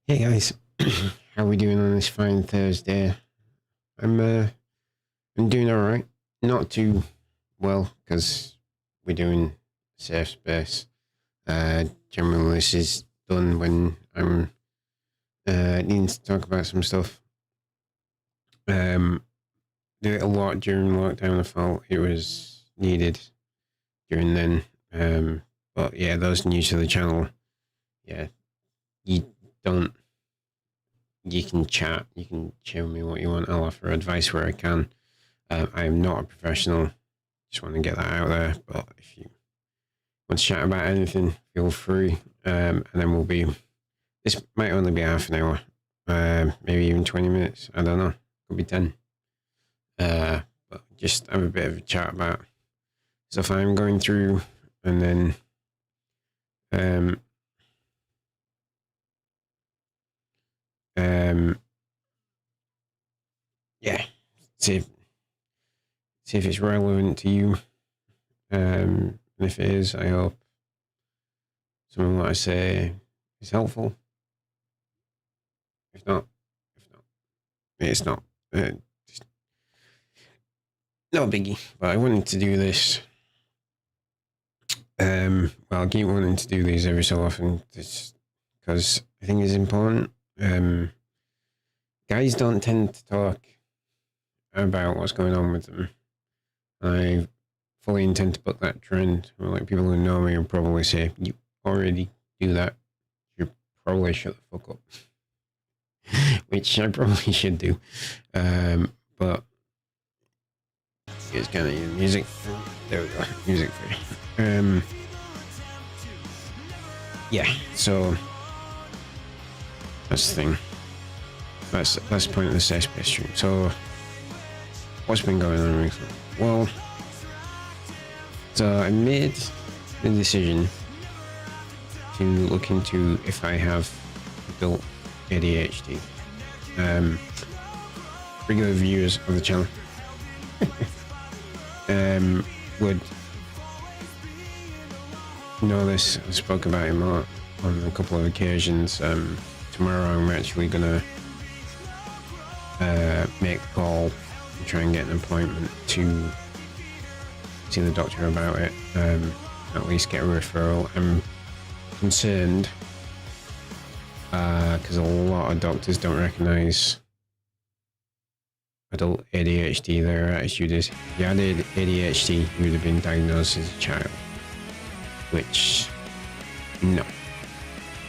Hey guys, how are we doing on this fine Thursday? I'm doing all right. Not too well because we're doing safe space. Generally, this is done when I'm needing to talk about some stuff. Do it a lot during lockdown. I felt it was needed during then. But yeah, those new to the channel, yeah, you can chat, you can show me what you want. I'll offer advice where I can. I am not a professional, just want to get that out there. But if you want to chat about anything, feel free. And then this might only be half an hour, maybe even 20 minutes. I don't know, could be 10. But just have a bit of a chat about stuff I'm going through, and then yeah, see if it's relevant to you. And if it is, I hope some of what I say is helpful. If not, it's not. Just no biggie. But I wanted to do this. Well, I keep wanting to do these every so often, just because I think it's important. Guys don't tend to talk about what's going on with them. I fully intend to put that trend. Like, people who know me will probably say, "You already do that. You probably shut the fuck up," which I probably should do. But it's kind of music. There we go, music free. Yeah. So that's the thing. That's the point of the safe space stream. So what's been going on recently? Well, so I made the decision to look into if I have adult ADHD. Regular viewers of the channel would know this. I spoke about him on a couple of occasions. Tomorrow I'm actually gonna make a call and try and get an appointment to see the doctor about it. At least get a referral. I'm concerned because a lot of doctors don't recognise adult ADHD. Their attitude is, if you had ADHD, you would have been diagnosed as a child. Which, no.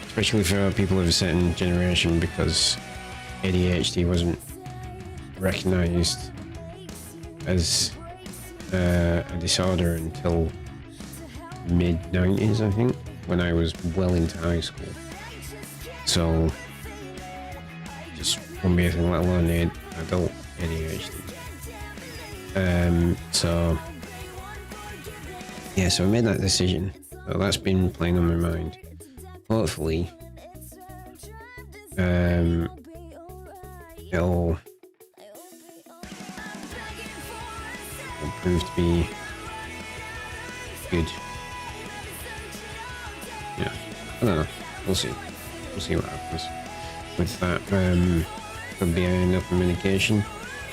Especially for people of a certain generation, because ADHD wasn't recognised as a disorder until mid-90s, I think, when I was well into high school. So, just wouldn't be a thing, let alone adult ADHD. So I made that decision. So that's been playing on my mind. hopefully it'll prove to be good. Yeah, I don't know. We'll see. We'll see what happens with that. Could be enough medication.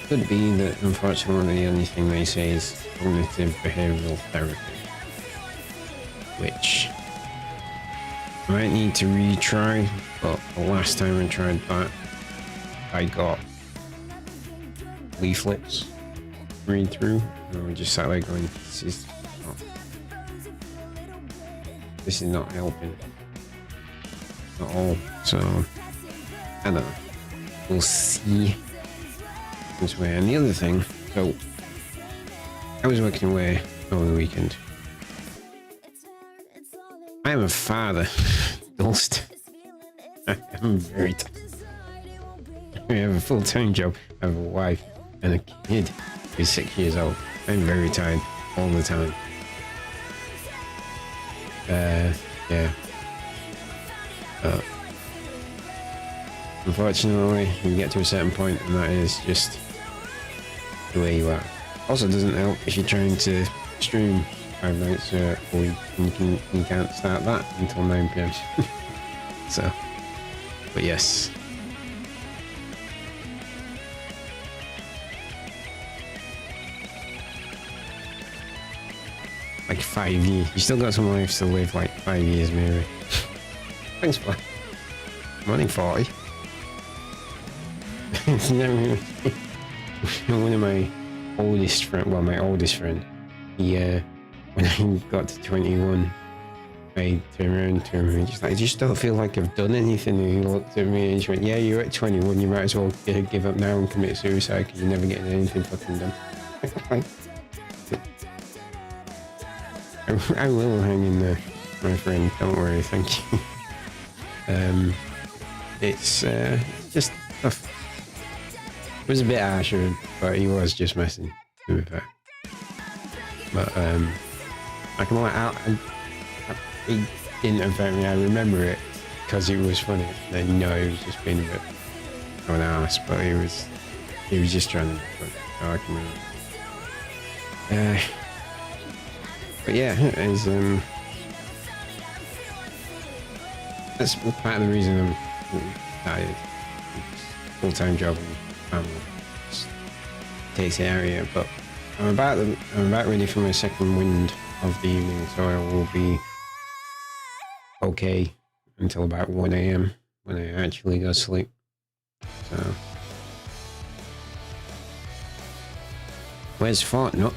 Could be that, unfortunately, the only thing they say is cognitive behavioural therapy, which I might need to retry. But the last time I tried that, I got leaflets read through, and I just sat there going, this is not helping at all. So I don't know. We'll see this way. And the other thing, so I was working away over the weekend. I am a father. Dust. I'm very tired. I have a full-time job. I have a wife and a kid who's 6 years old. I'm very tired all the time. Yeah. Unfortunately, you get to a certain point and that is just the way you are. Also, doesn't help if you're trying to stream 5 nights a week and you can't start that until 9 PM. So, but yes. Like 5 years. You still got some life to live, like 5 years maybe. Thanks, bud. I'm only 40. One of my oldest friend, well, my oldest friend, he, when I got to 21, I turned around to him and just like, I just don't feel like I've done anything. And he looked at me and he went, yeah, you're at 21, you might as well give up now and commit suicide because you're never getting anything fucking done. I will hang in there, my friend, don't worry, thank you. It's just tough. It was a bit harsher, but he was just messing with that. But I can let out. It didn't affect me. I remember it because it was funny. And I know he was just being a bit of an ass, but he was just trying to be funny. So I can remember. But yeah, it's that's part of the reason I'm tired. Full-time job and family just takes the area, but I'm about ready for my second wind of the evening, so I will be okay until about 1 AM when I actually go to sleep. So where's Fortnite?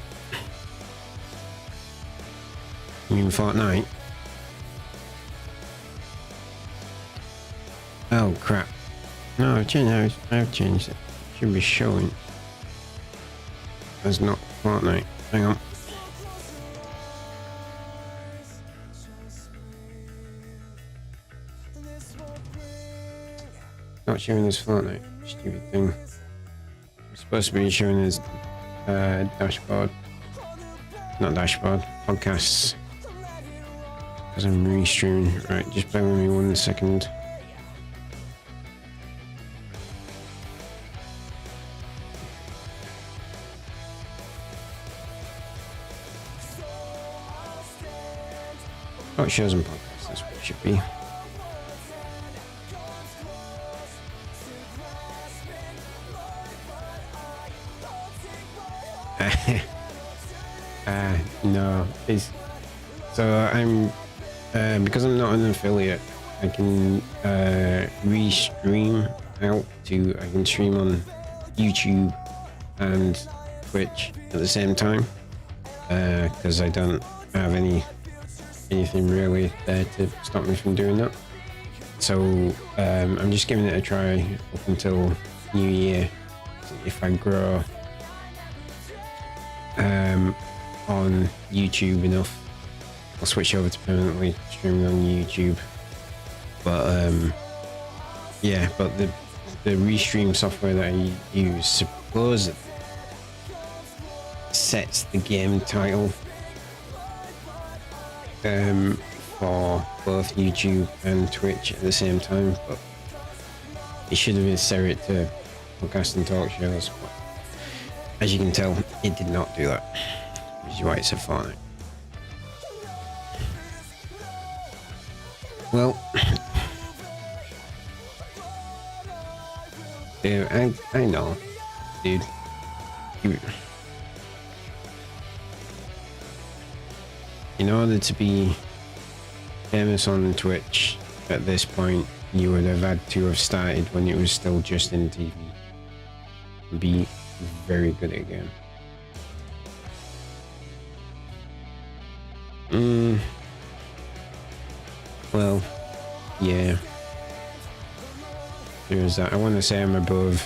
You mean Fortnite? Oh crap. No, I've changed it. Should be showing. That's not Fortnite. Hang on. Not showing as Fortnite. Stupid thing. It's supposed to be showing as dashboard. Not dashboard. Podcasts. Because I'm restreaming. Right, just bear with me 1 second. Oh, it shows on podcasts. That's what it should be. No, it's so I'm because I'm not an affiliate. I can restream out to. I can stream on YouTube and Twitch at the same time because I don't have anything really there to stop me from doing that. So I'm just giving it a try up until New Year. If I grow on YouTube enough, I'll switch over to permanently streaming on YouTube. But yeah, but the restream software that I use supposedly sets the game title for both YouTube and Twitch at the same time, but it should have been set it to podcast and talk shows. But as you can tell, it did not do that, which is why it's a Fortnite. Well, dude, I know, dude. In order to be famous on Twitch at this point, you would have had to have started when it was still just in TV. Be very good at the game. Well, yeah. There's that. I want to say I'm above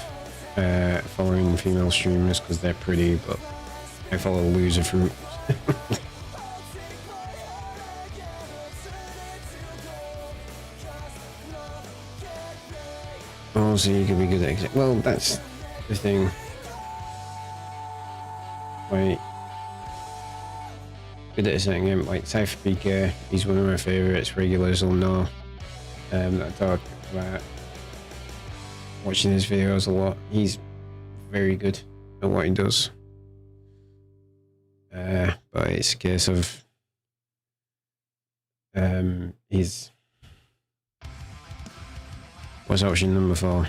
following female streamers because they're pretty, but I follow loser fruit. Also, you could be good at well, that's the thing. Like, good at saying him, like Cypher PK, he's one of my favourites. Regulars will know that I talk about watching his videos a lot. He's very good at what he does. But it's a case of he's what's option number 4?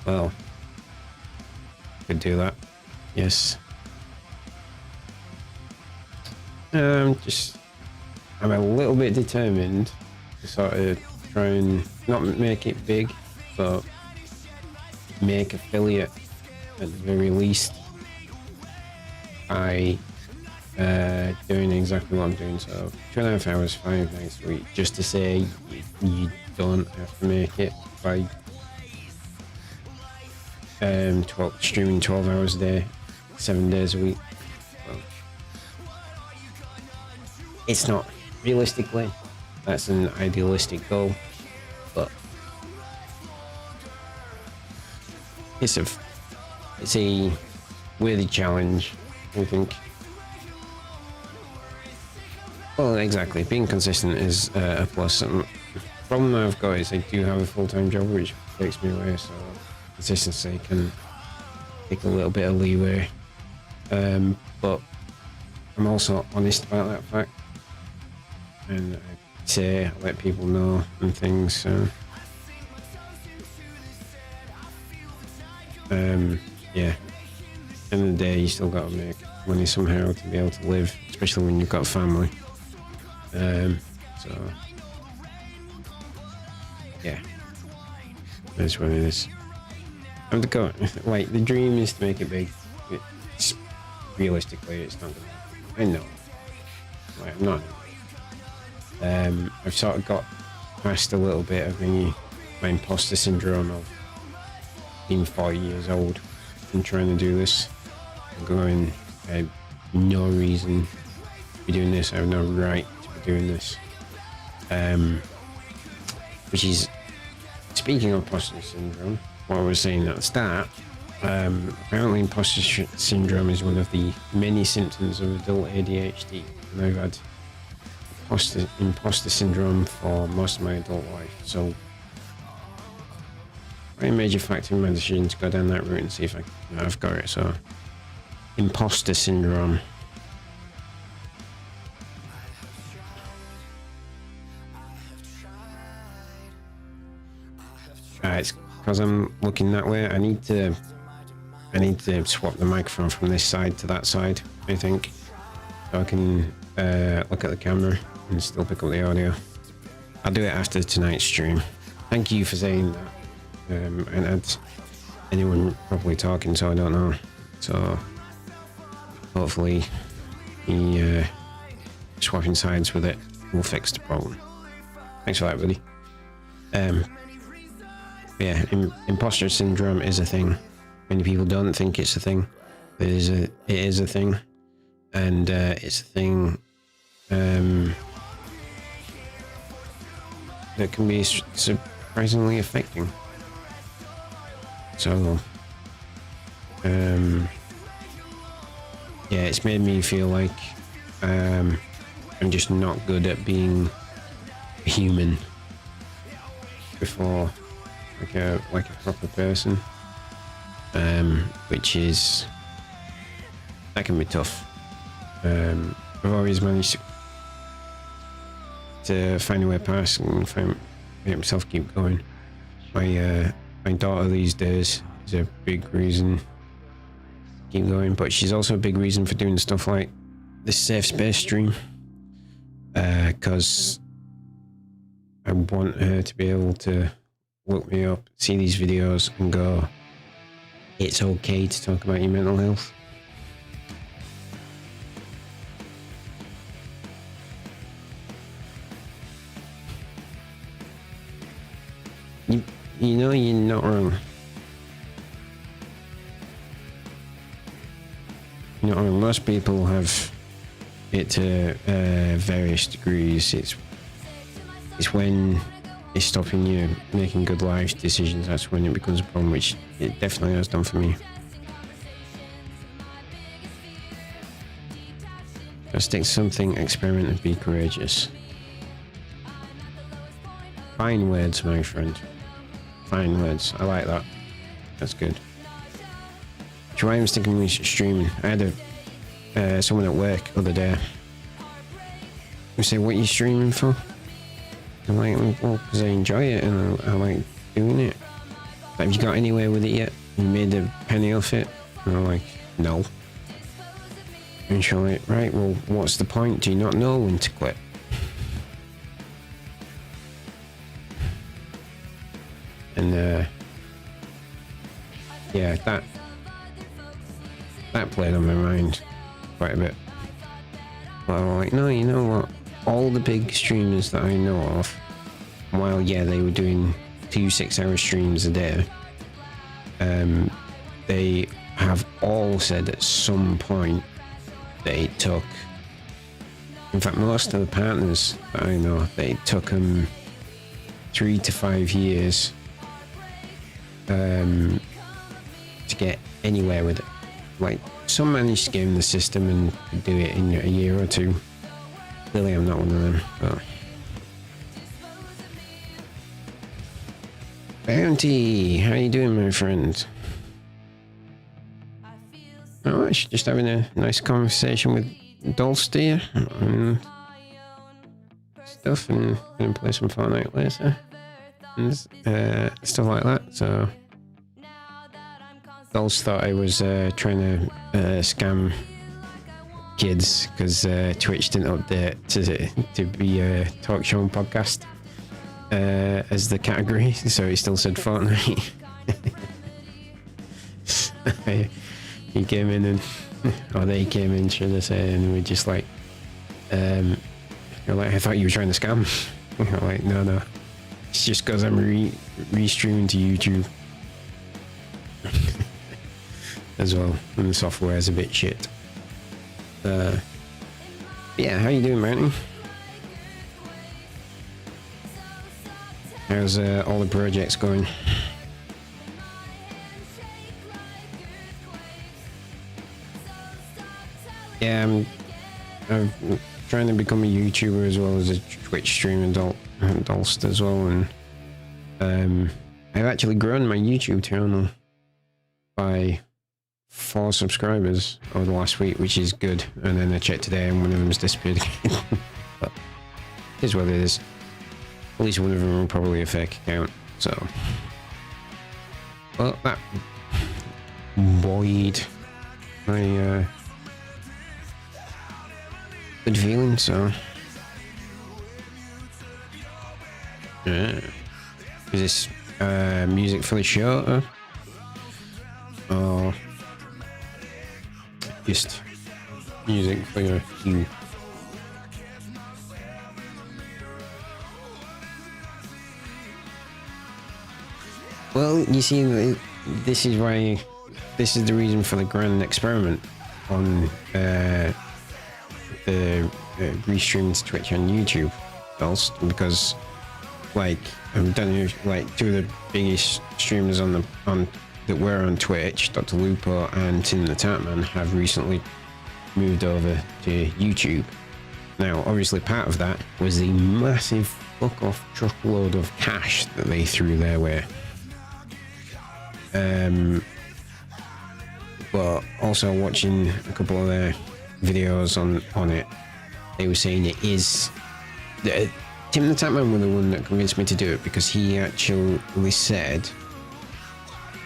Well, could do that. Yes. I'm a little bit determined to sort of try and not make it big, but make affiliate at the very least by doing exactly what I'm doing. So 2.5 hours, 5 nights a week, just to say you don't have to make it by streaming 12 hours a day, 7 days a week. Well, it's not realistically, that's an idealistic goal, but it's a worthy challenge, I think. Well, exactly. Being consistent is a plus. The problem I've got is I do have a full-time job, which takes me away, so consistency can take a little bit of leeway. But I'm also honest about that fact, and I let people know and things. So, yeah. At the end of the day, you still got to make money somehow to be able to live, especially when you've got a family. So yeah, that's what it is. I'm like, the dream is to make it big. Realistically, it's not gonna. I know. Like, I'm not. I've sort of got past a little bit of my imposter syndrome of being 40 years old and trying to do this. I'm going, I have no reason to be doing this. I have no right to be doing this. Which is, speaking of imposter syndrome, what I was saying at the start, apparently imposter syndrome is one of the many symptoms of adult ADHD, and I've had imposter syndrome for most of my adult life, so a major factor in my decision to go down that route and see if I've got it. So, imposter syndrome. It's because I'm looking that way. I need to swap the microphone from this side to that side, I think, so I can look at the camera and still pick up the audio. I'll do it after tonight's stream. Thank you for saying that. And had anyone probably talking, so I don't know. So hopefully the swapping sides with it will fix the problem. Thanks for that, buddy. Yeah, imposter syndrome is a thing. Many people don't think it's a thing. It is a thing, and it's a thing that can be surprisingly affecting. So, yeah, it's made me feel like I'm just not good at being a human before, like a proper person, which is, that can be tough. I've always managed to find a way past and make myself keep going. My daughter these days is a big reason to keep going, but she's also a big reason for doing stuff like this safe space stream, because I want her to be able to look me up, see these videos and go, it's okay to talk about your mental health. You know, you're not wrong. You're not wrong. Most people have it to various degrees. It's when it's stopping you making good life decisions, that's when it becomes a problem, which it definitely has done for me. Gotta stick to something, experiment and be courageous. Fine words, my friend. Fine words. I like that. That's good. So why I'm sticking with streaming. I had someone at work the other day who said, what are you streaming for? I'm like, well, because I enjoy it and I like doing it. Like, have you got anywhere with it yet? You made a penny off it? And I'm like, no. And she's like, right, well, what's the point? Do you not know when to quit? And yeah, that played on my mind quite a bit. But I'm like, no, you know what? All the big streamers that I know of, while yeah, they were doing 2 6-hour streams a day, they have all said at some point they took, in fact most of the partners that I know, they took them 3 to 5 years to get anywhere with it. Like, some managed to game the system and do it in a year or 2. Clearly I'm not one of them, but... Bounty, how you doing, my friend? Oh, I should just having a nice conversation with Dolster and stuff, and gonna play some Fortnite later and stuff like that. So Dolce thought I was trying to scam kids because Twitch didn't update to be a talk show and podcast as the category, so it still said Fortnite. He came in and, or they came in, should I say, and we just like, you're like, I thought you were trying to scam. I'm like, no, it's just because I'm re-streaming to YouTube as well, and the software is a bit shit. Yeah, how you doing, Martin? How's all the projects going? Yeah, I'm trying to become a YouTuber as well as a Twitch streamer, Dolst as well, and I've actually grown my YouTube channel by 4 subscribers over the last week, which is good. And then I checked today and one of them's disappeared again. But it is what it is. At least one of them will probably a fake account, so. Well, that void my good feeling, so. Yeah. Is this music for the show? Or just music for your cue? Well, you see, this is why, this is the reason for the grand experiment on the restreaming to Twitch and YouTube, also, because like I've done like 2 of the biggest streamers that were on Twitch, Dr. Lupo and Tim the Tatman, have recently moved over to YouTube. Now, obviously, part of that was the massive fuck-off truckload of cash that they threw their way. But also watching a couple of their videos on it, they were saying it is... Tim the Tatman was the one that convinced me to do it, because he actually said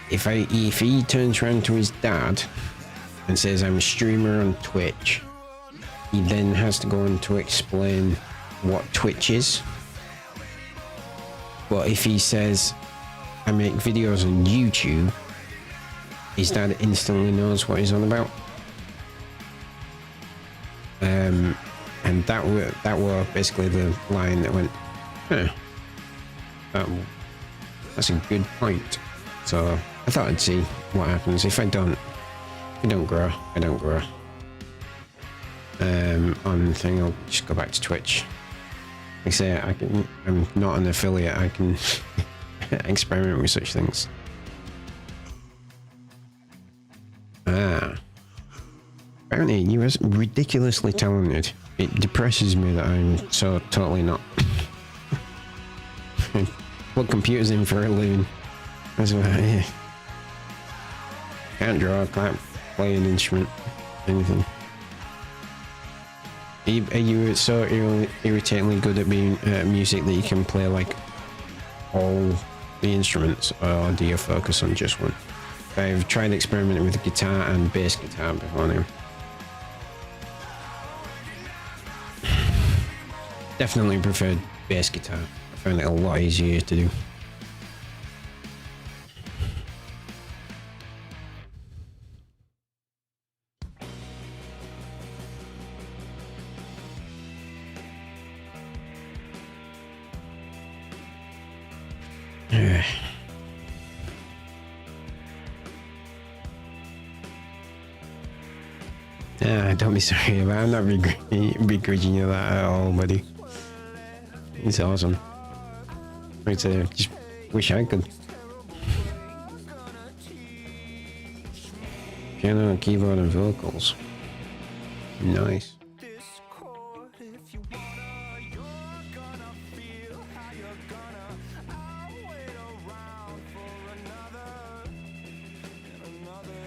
if he turns around to his dad and says I'm a streamer on Twitch, he then has to go on to explain what Twitch is. But if he says I make videos on YouTube, his dad instantly knows what he's on about. And that were basically the line that went, huh, that's a good point. So I thought I'd see what happens. If I don't grow, I don't grow. On the thing, I'll just go back to Twitch. Like I say, I'm not an affiliate, I can experiment with such things. Apparently you are ridiculously talented. It depresses me that I'm so totally not. Plug computers in for a living. That's what can't draw, can't play an instrument, anything. Are you so irritatingly good at being music that you can play like all the instruments, or do you focus on just one? I've tried experimenting with guitar and bass guitar before now. Definitely preferred bass guitar. I found it a lot easier to do. Don't be sorry about it. I'm not begrudging you that at all, buddy. It's awesome. I just wish I could. Piano, keyboard, and vocals. Nice.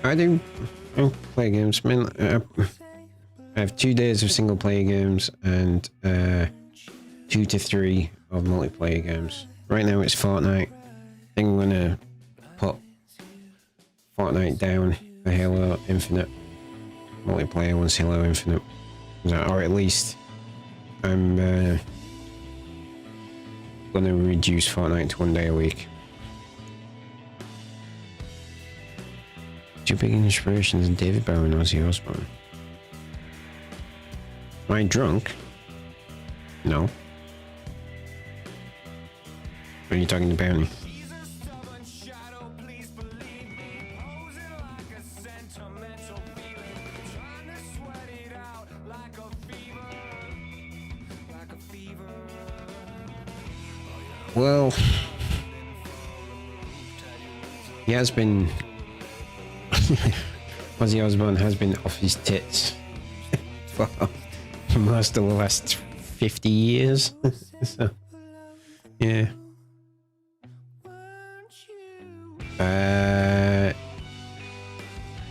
I play games. I mean, I have 2 days of single player games and 2 to 3 of multiplayer games. Right now it's Fortnite. I think I'm gonna put Fortnite down for Halo Infinite. Multiplayer once Halo Infinite, or at least I'm gonna reduce Fortnite to 1 day a week. Two big inspirations: David Bowie and Ozzy Osbourne. Am I drunk? No. What are you talking about me? Well, he has been... Ozzy Osbourne has been off his tits for most of the last 50 years. So, yeah.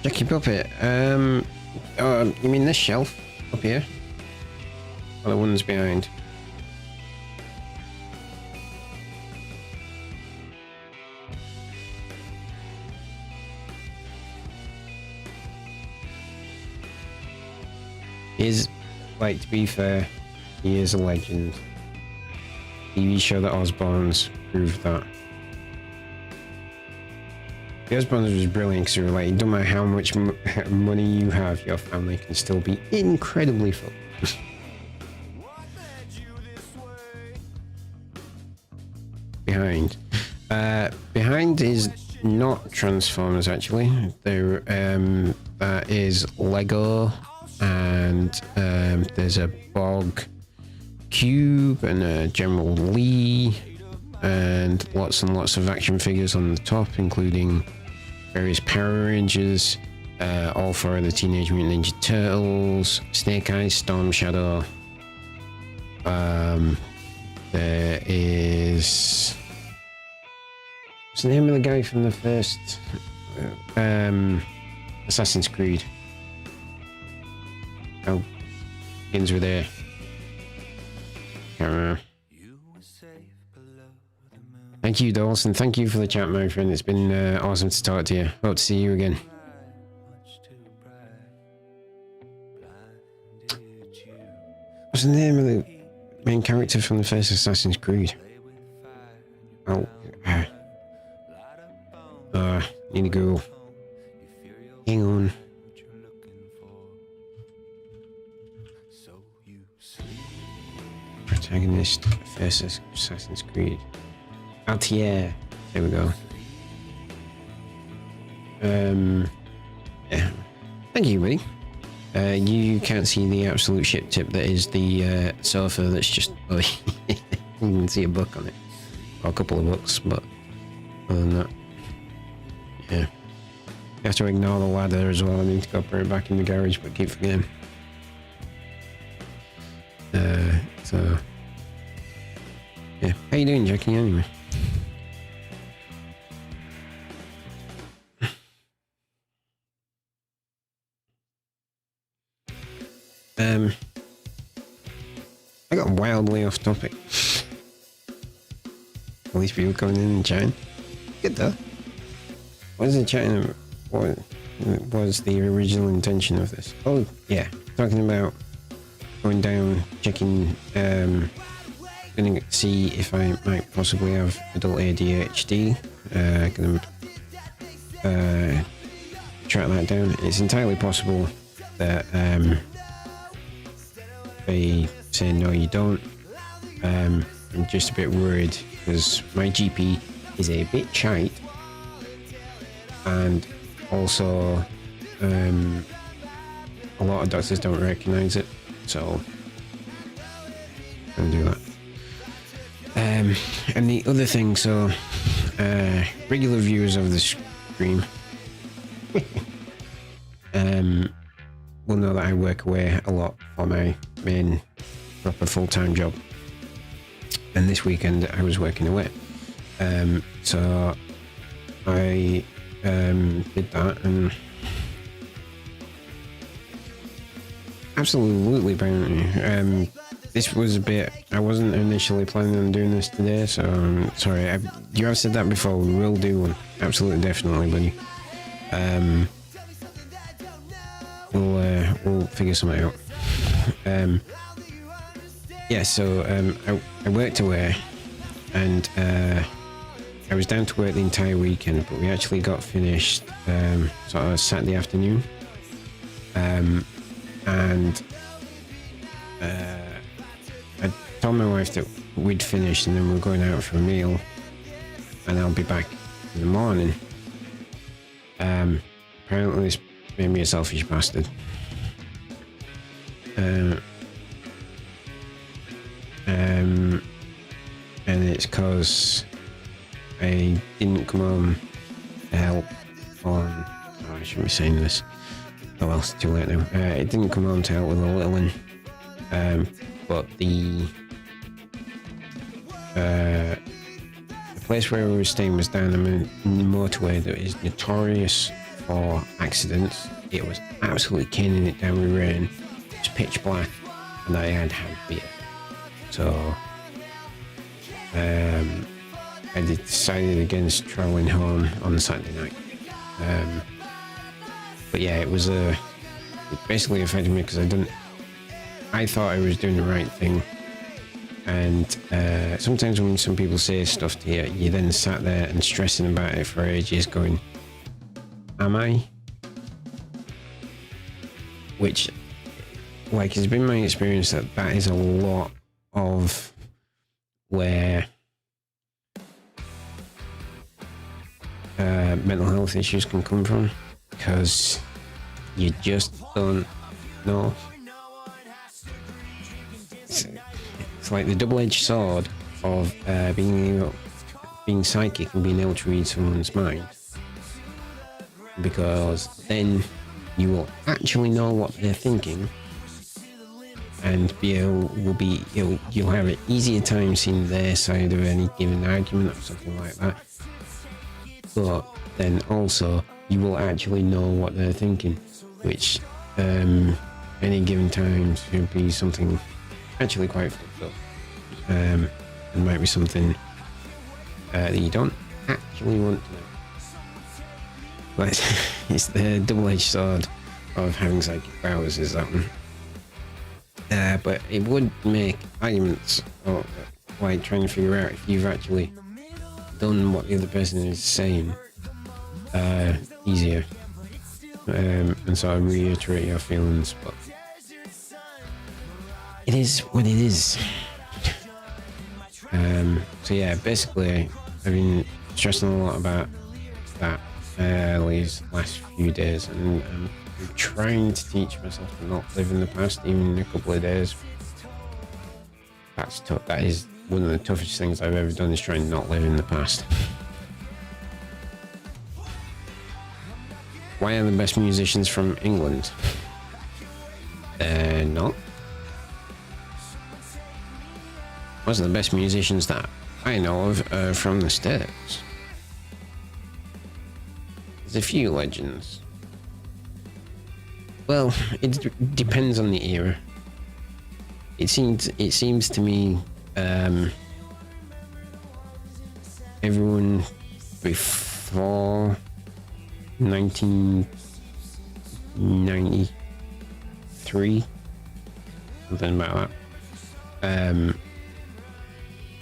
Jackie Puppet. Oh, you mean this shelf up here? Or the ones behind? Like, to be fair, he is a legend. TV show that Osbournes proved that. The Osbournes was brilliant because they were like, it don't matter how much money you have, your family can still be incredibly full. Behind. Behind is not Transformers, actually. There, that is Lego. And there's a Bog Cube and a General Lee and lots of action figures on the top, including various Power Rangers, all four of the Teenage Mutant Ninja Turtles, Snake Eyes, Storm Shadow. There is... What's the name of the guy from the first Assassin's Creed? Oh, begins with A. Can't remember. Thank you, Dawson. Thank you for the chat, my friend. It's been awesome to talk to you. Hope to see you again. What's the name of the main character from the first Assassin's Creed? Oh, need to go. Hang on. Protagonist, first Assassin's Creed. Altair. There we go. Yeah. Thank you, buddy. You can't see the absolute shit tip that is the sofa that's just... Oh, you can see a book on it. Or a couple of books, but other than that, yeah. You have to ignore the ladder as well. I need to go put it back in the garage, but keep forgetting. So... Yeah. How you doing, Jackie, anyway? I got wildly off topic. All these people coming in and chatting. Good though. What is the chatting about? What was the original intention of this? Oh yeah, talking about going down, checking, gonna see if I might possibly have adult ADHD. Gonna track that down. It's entirely possible that they say no, you don't. I'm just a bit worried because my GP is a bit shite, and also a lot of doctors don't recognise it, so I'm gonna do that. And the other thing, so regular viewers of the stream will know that I work away a lot for my main proper full-time job, and this weekend I was working away, so I did that, and absolutely apparently this was a bit... I wasn't initially planning on doing this today, so I'm sorry. You have said that before. We will do one, absolutely, definitely, buddy. We'll figure something out. Yeah, so I worked away, and I was down to work the entire weekend, but we actually got finished sort of Saturday afternoon, and I told my wife that we'd finished and then we're going out for a meal, and I'll be back in the morning. Apparently this made me a selfish bastard. And it's cause I didn't come home to help on... Oh, I shouldn't be saying this. Oh well, it's too late now. I didn't come home to help with the little one. But the place where we were staying was down the motorway that is notorious for accidents. It was absolutely caning it down with rain. It was pitch black, and I had beer. So I decided against travelling home on Saturday night. But yeah, it was it basically affected me because I thought I was doing the right thing, and sometimes when some people say stuff to you, you then sat there and stressing about it for ages going, am I? Which, like, it's been my experience that is a lot of where mental health issues can come from, because you just don't know. It's like the double-edged sword of being psychic and being able to read someone's mind, because then you will actually know what they're thinking, and you'll have an easier time seeing their side of any given argument or something like that. But then also you will actually know what they're thinking, which any given times could be something actually quite fucked up. It might be something that you don't actually want to know. But it's the double-edged sword of having psychic powers, is that one. But it would make arguments, or like trying to figure out if you've actually done what the other person is saying, easier. And so I reiterate your feelings, but it is what it is. So yeah, basically I've been stressing a lot about that these last few days, and I'm trying to teach myself to not live in the past, even in a couple of days. That's tough. That is one of the toughest things I've ever done, is trying to not live in the past. Why are the best musicians from England? Not. Most of the best musicians that I know of are from the States. There's a few legends. Well, it depends on the era. It seems to me everyone before 1993, something about that.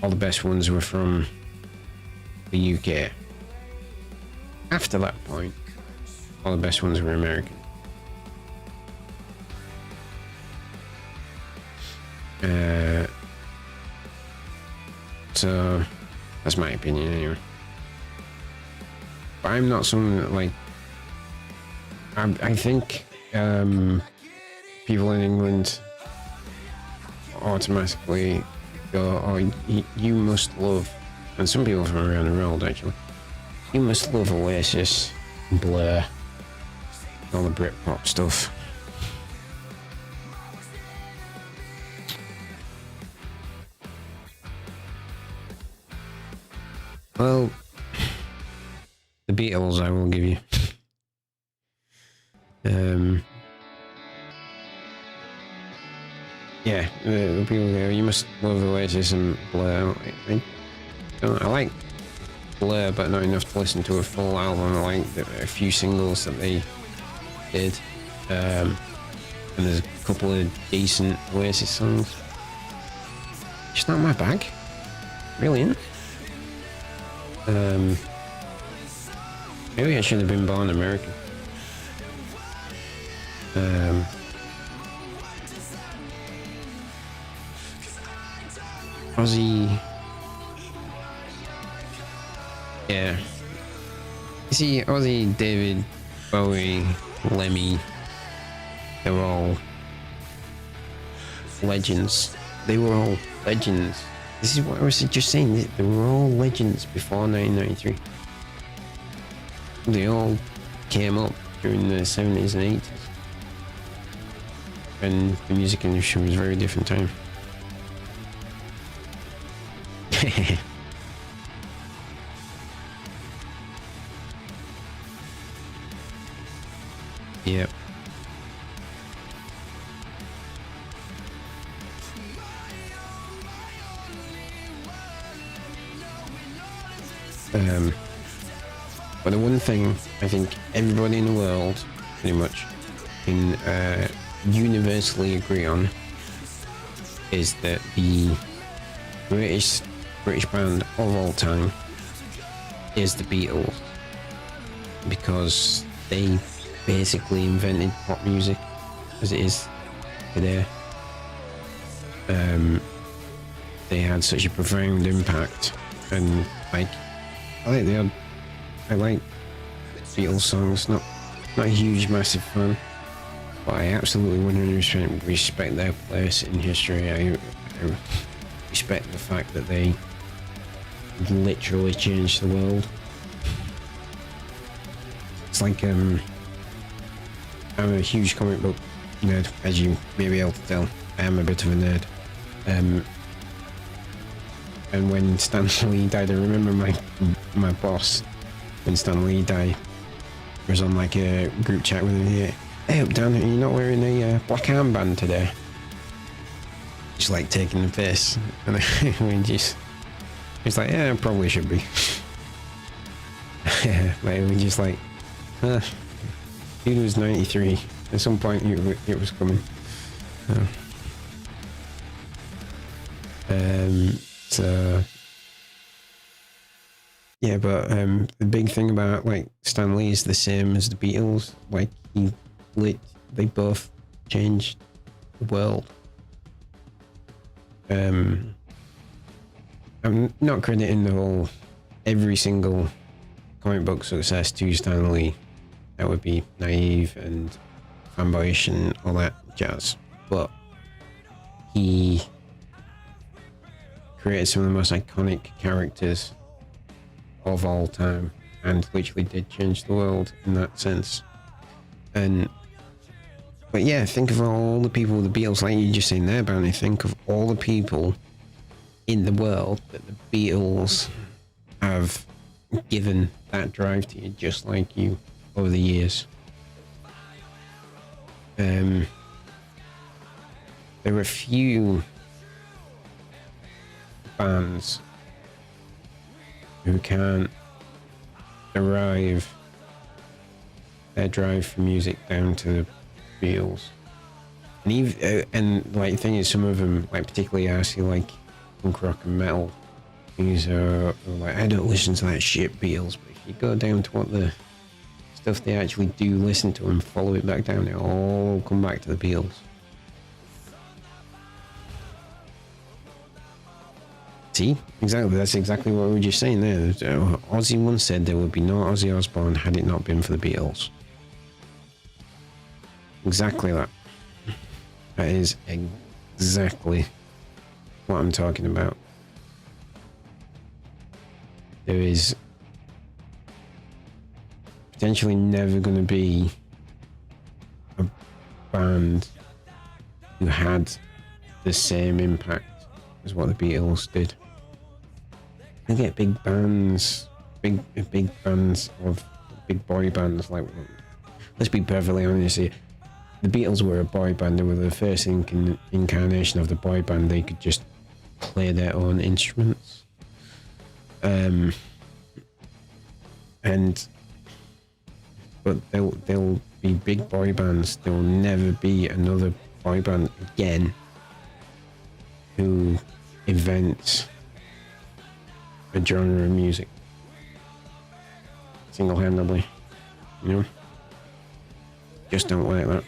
All the best ones were from the UK. After that point, all the best ones were American. So that's my opinion anyway. But I'm not someone that, like, I think people in England automatically go, oh, you must love, and some people from around the world actually, you must love Oasis, Blur, all the Britpop stuff. Well, the Beatles I will give you. Yeah, the people go, you must love Oasis and Blur. I like Blur, but not enough to listen to a full album. I like a few singles that they did. And there's a couple of decent Oasis songs. Just not my bag. Brilliant. Maybe I should have been born American. Ozzy. Yeah. You see, Ozzy, David, Bowie, Lemmy, they were all legends. They were all legends. This is what I was just saying. They were all legends before 1993. They all came up during the 70s and 80s. And the music industry was a very different time. Yep. But the one thing I think everybody in the world pretty much can universally agree on is that the greatest British band of all time is the Beatles, because they basically invented pop music as it is today. They had such a profound impact, and like I like Beatles songs. Not a huge massive fan, but I absolutely 100% respect their place in history. I respect the fact that they literally changed the world. It's like I'm a huge comic book nerd, as you may be able to tell. I am a bit of a nerd. And when Stan Lee died, I remember my boss, when Stan Lee died, was on like a group chat with him here. Hey, up Dan, are you not wearing a black armband today? Just like taking the piss. And he's like, yeah, I probably should be. Like, we just like, dude was 93. At some point, it was coming. So yeah, but the big thing about like Stan Lee is the same as the Beatles. Like they both changed the world. I'm not crediting every single comic book success to Stan Lee. That would be naive and fanboyish and all that jazz. But he created some of the most iconic characters of all time and literally did change the world in that sense. But yeah, think of all the people, the Beatles, like you just saying there, Bounty, think of all the people in the world that the Beatles have given that drive to you, just like you, over the years. There were a few bands who can't derive their drive for music down to the Beatles. And like the thing is, some of them, like particularly arsey, like punk rock and metal, these are like, I don't listen to that shit Beatles, but if you go down to what the stuff they actually do listen to and follow it back down, it all come back to the Beatles. See? Exactly, that's exactly what we were just saying there. Ozzy once said there would be no Ozzy Osbourne had it not been for the Beatles. Exactly that. That is exactly what I'm talking about. There is potentially never going to be a band who had the same impact as what the Beatles did. You get big bands, big bands of big boy bands. Like, let's be perfectly honest here. The Beatles were a boy band. They were the first incarnation of the boy band. They could just play their own instruments. But they'll be big boy bands. There will never be another boy band again who invents a genre of music single-handedly. You know? Just don't like that.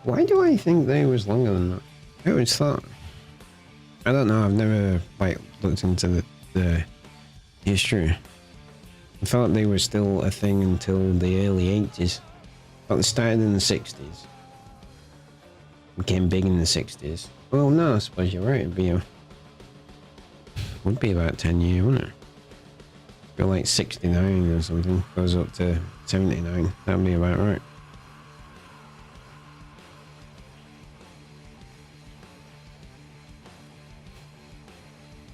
Why do I think they was longer than that? I always thought. I don't know. I've never like looked into the history. I thought they were still a thing until the early 80s. But they started in the 60s. Became big in the 60s. Well, no, I suppose you're right. Would be about 10 years, wouldn't it? Go like 69 or something. Goes up to 79. That'd be about right.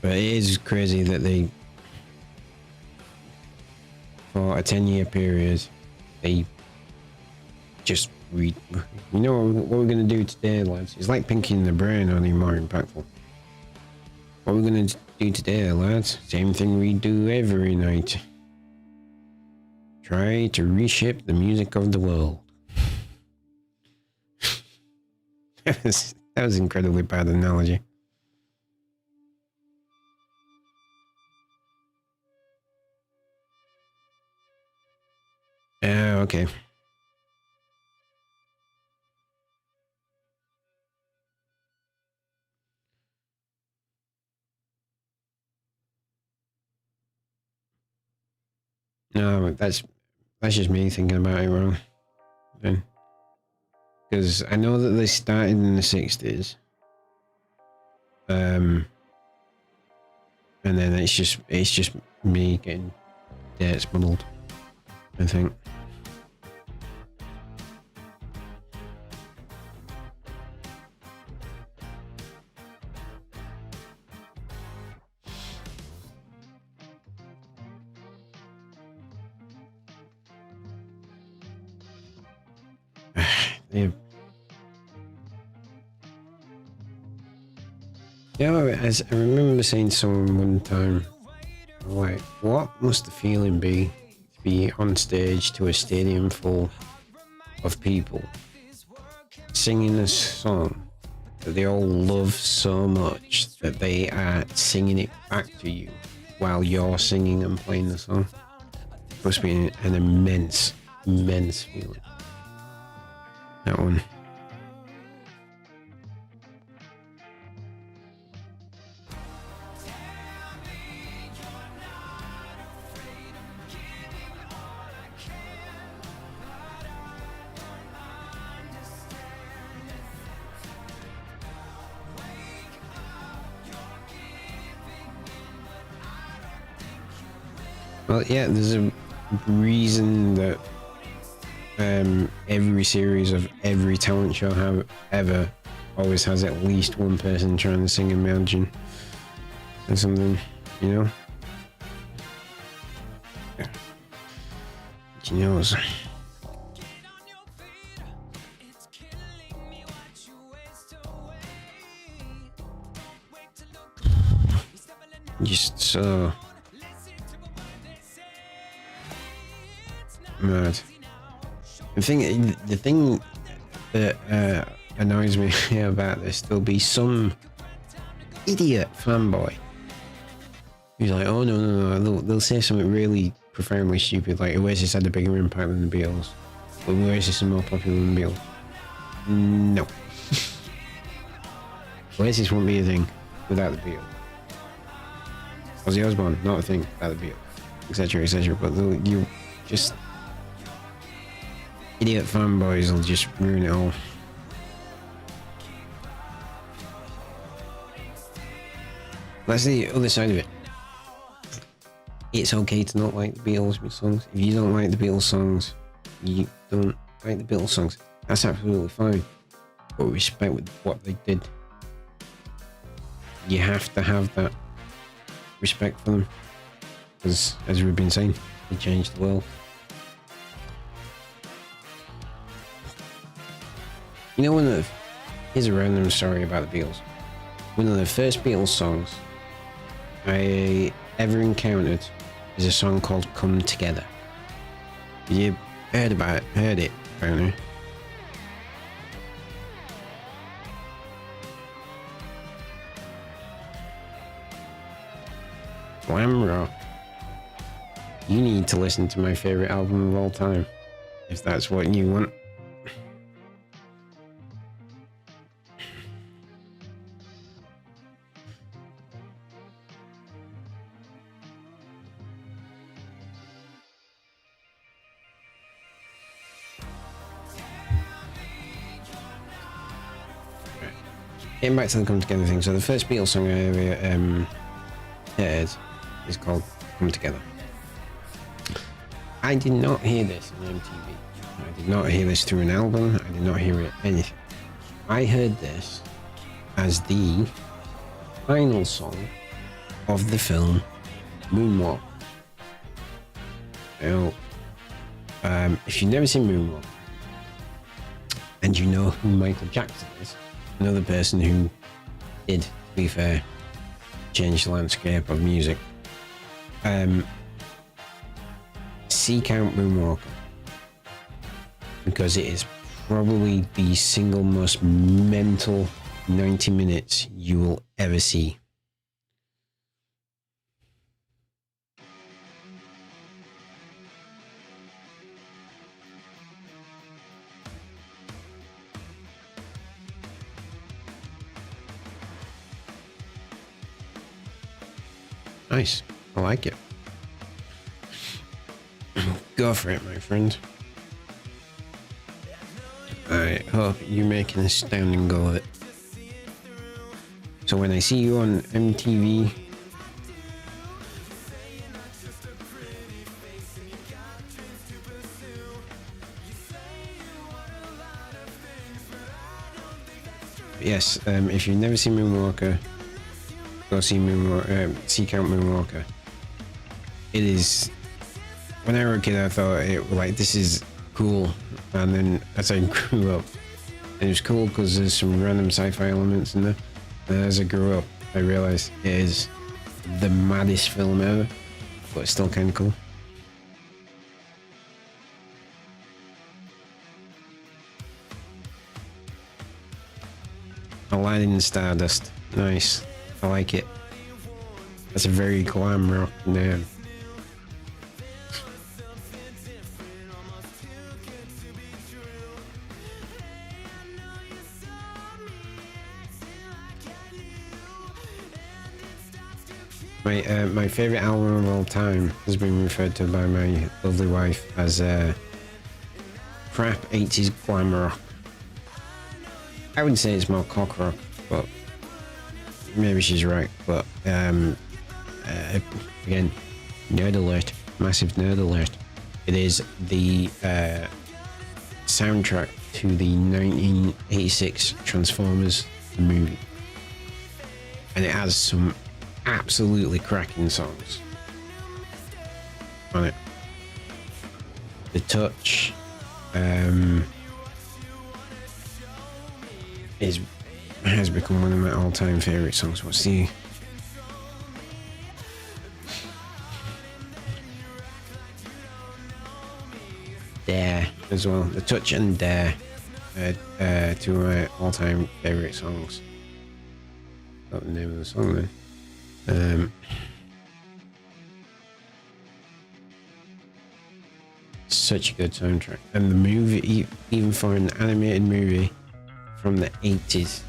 But it is crazy that they, for a 10-year period, they just you know what we're going to do today, lads? It's like Pinky in the Brain, only more impactful. What we're going to do today, lads? Same thing we do every night. Try to reshape the music of the world. That was an incredibly bad analogy. Okay. that's just me thinking about it wrong. Then, because I know that they started in the 60s, and then it's just me getting dates muddled, I think. Yeah. Yeah, I remember saying to someone one time, like, what must the feeling be to be on stage to a stadium full of people singing a song that they all love so much that they are singing it back to you while you're singing and playing the song? It must be an immense feeling. That one. Well, yeah, there's a reason that every series of every talent show ever always has at least one person trying to sing Imagine or something, you know? Yeah. She knows. Just so mad. The thing that annoys me about this, there'll be some idiot fanboy who's like, oh no, they'll say something really profoundly stupid, like Oasis had a bigger impact than the Beatles, but Oasis are more popular than the Beatles. No. Oasis won't be a thing without the Beatles. Ozzy Osbourne, not a thing without the Beatles, etc. But you just idiot fanboys will just ruin it all. That's the other side of it. It's okay to not like the Beatles songs. If you don't like the Beatles songs, you don't like the Beatles songs. That's absolutely fine. But respect with what they did. You have to have that respect for them. Because, as we've been saying, they changed the world. You know, here's a random story about the Beatles. One of the first Beatles songs I ever encountered is a song called Come Together. You heard it, apparently. Glam rock. You need to listen to my favorite album of all time, if that's what you want. Getting back to the Come Together thing, so the first Beatles song I ever heard is called Come Together. I did not hear this on MTV. I did not hear this through an album. I did not hear it anything. I heard this as the final song of the film Moonwalk. Now, if you've never seen Moonwalk, and you know who Michael Jackson is, another person who did, to be fair, change the landscape of music, seek out Moonwalker, because it is probably the single most mental 90 minutes you will ever see. Nice. I like it. Go for it, my friend. I hope you make an astounding go of it. So when I see you on MTV, yes, if you've never seen Moonwalker, go see Seek Out Moonwalker. It is. When I was a kid, I thought it like this is cool, and then as I grew up, it was cool because there's some random sci-fi elements in there. And as I grew up, I realized it is the maddest film ever, but it's still kind of cool. Aladdin Stardust, nice. I like it. That's a very glam rock name. My favorite album of all time has been referred to by my lovely wife as crap 80s glam rock. I would say it's more cock rock, but maybe she's right. But again, nerd alert, massive nerd alert. It is the soundtrack to the 1986 Transformers movie, and it has some absolutely cracking songs on it. The Touch has become one of my all-time favorite songs. What's the Dare as well? The Touch and Dare, two of my all-time favorite songs. Got the name of the song then. Such a good soundtrack, and the movie, even for an animated movie from the 80s,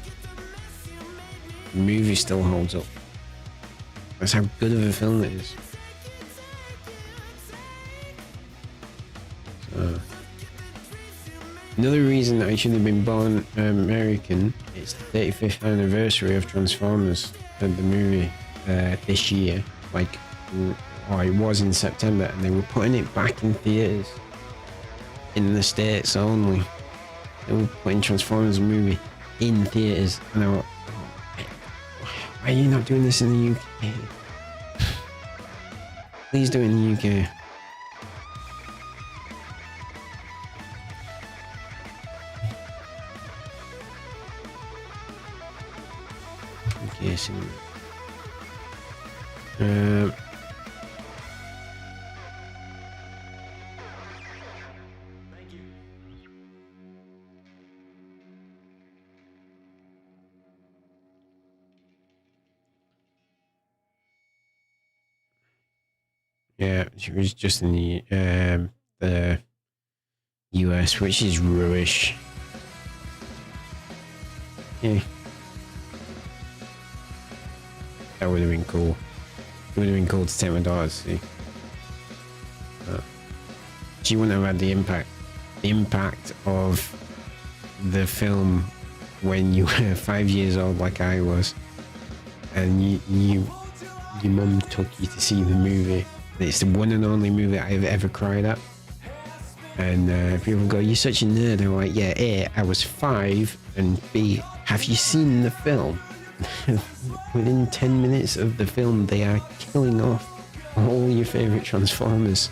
the movie still holds up. That's how good of a film it is. So, another reason that I should have been born American, it's the 35th anniversary of Transformers, the movie, this year. Like, or it was in September, and they were putting it back in theaters in the States only. They were putting Transformers movie in theaters, and I thought, why are you not doing this in the UK? Please do it in the UK. Okay, so yeah, she was just in the US, which is rubbish. Yeah. That would have been cool. It would have been cool to take my daughter to see. She wouldn't have had the impact of the film when you were 5 years old, like I was, and your mum took you to see the movie. It's the one and only movie I've ever cried at. And people go, "You're such a nerd." I'm like, yeah, A, I was 5, and B, have you seen the film? Within 10 minutes of the film, they are killing off all your favorite Transformers,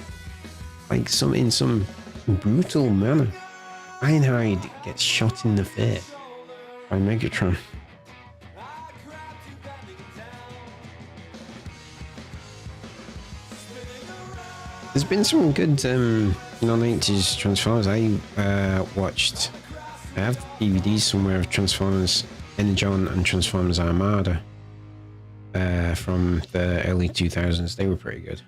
like in some brutal manner. Ironhide gets shot in the face by Megatron. There's been some good 90s Transformers. I have DVDs somewhere of Transformers Energon and Transformers Armada from the early 2000s. They were pretty good.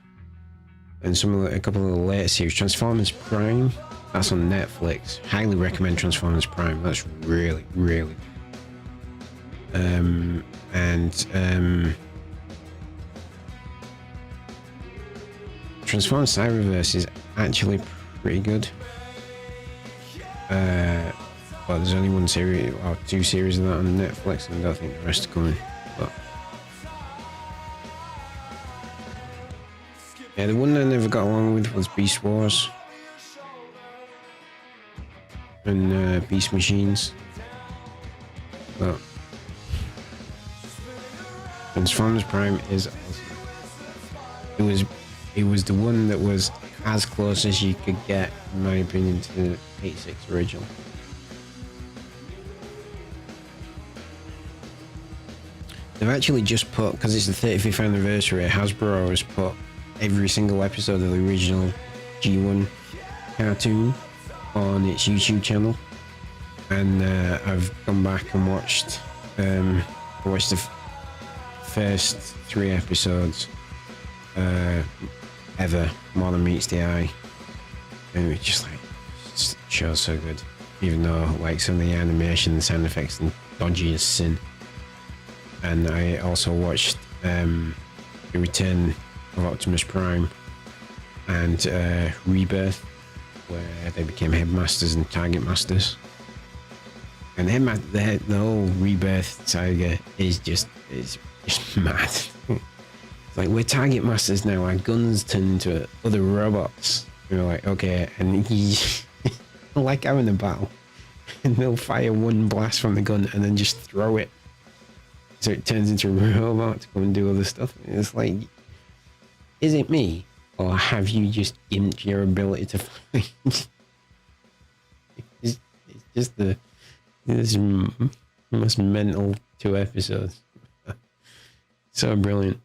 And a couple of the later series. Transformers Prime, that's on Netflix. Highly recommend Transformers Prime. That's really, really good. Transformers Cyberverse is actually pretty good. Well, there's only one series or two series of that on Netflix, and I don't think the rest are coming. But yeah, the one I never got along with was Beast Wars and Beast Machines. But Transformers Prime is awesome. It was the one that was as close as you could get, in my opinion, to the 86 original. They've actually just put, because it's the 35th anniversary, Hasbro has put every single episode of the original G1 cartoon on its YouTube channel. And I've gone back and watched the first 3 episodes ever, More Than Meets the Eye. And it's just like, the show's so good. Even though like some of the animation and sound effects and dodgy as sin. And I also watched The Return of Optimus Prime and Rebirth, where they became headmasters and target masters. And the whole Rebirth saga is just mad. It's like, we're target masters now, our guns turn into other robots. You're like, okay, and like having a battle, and they'll fire one blast from the gun and then just throw it, so it turns into a robot to go and do other stuff. It's like, is it me, or have you just gimped your ability to fight? it's just this most mental 2 episodes. So brilliant.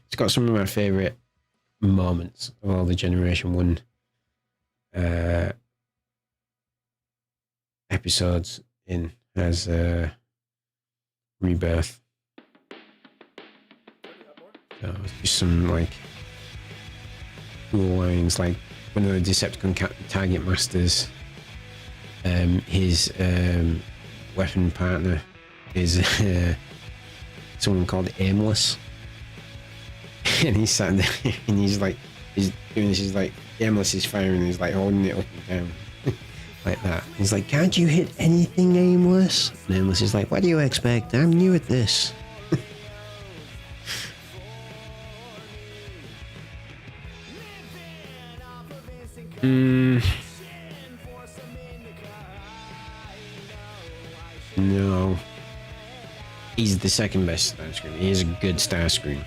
It's got some of my favourite moments of all the Generation 1 episodes in as Rebirth. So it's just some like cool lines, like one of the Decepticon target masters, his weapon partner is someone called Aimless. And he's sat there and he's doing this, he's like, Aimless is firing and he's like holding it up and down. Like that. He's like, can't you hit anything, Aimless? And Aimless is like, what do you expect? I'm new at this. No. He's the second best Starscream. He is a good Starscream.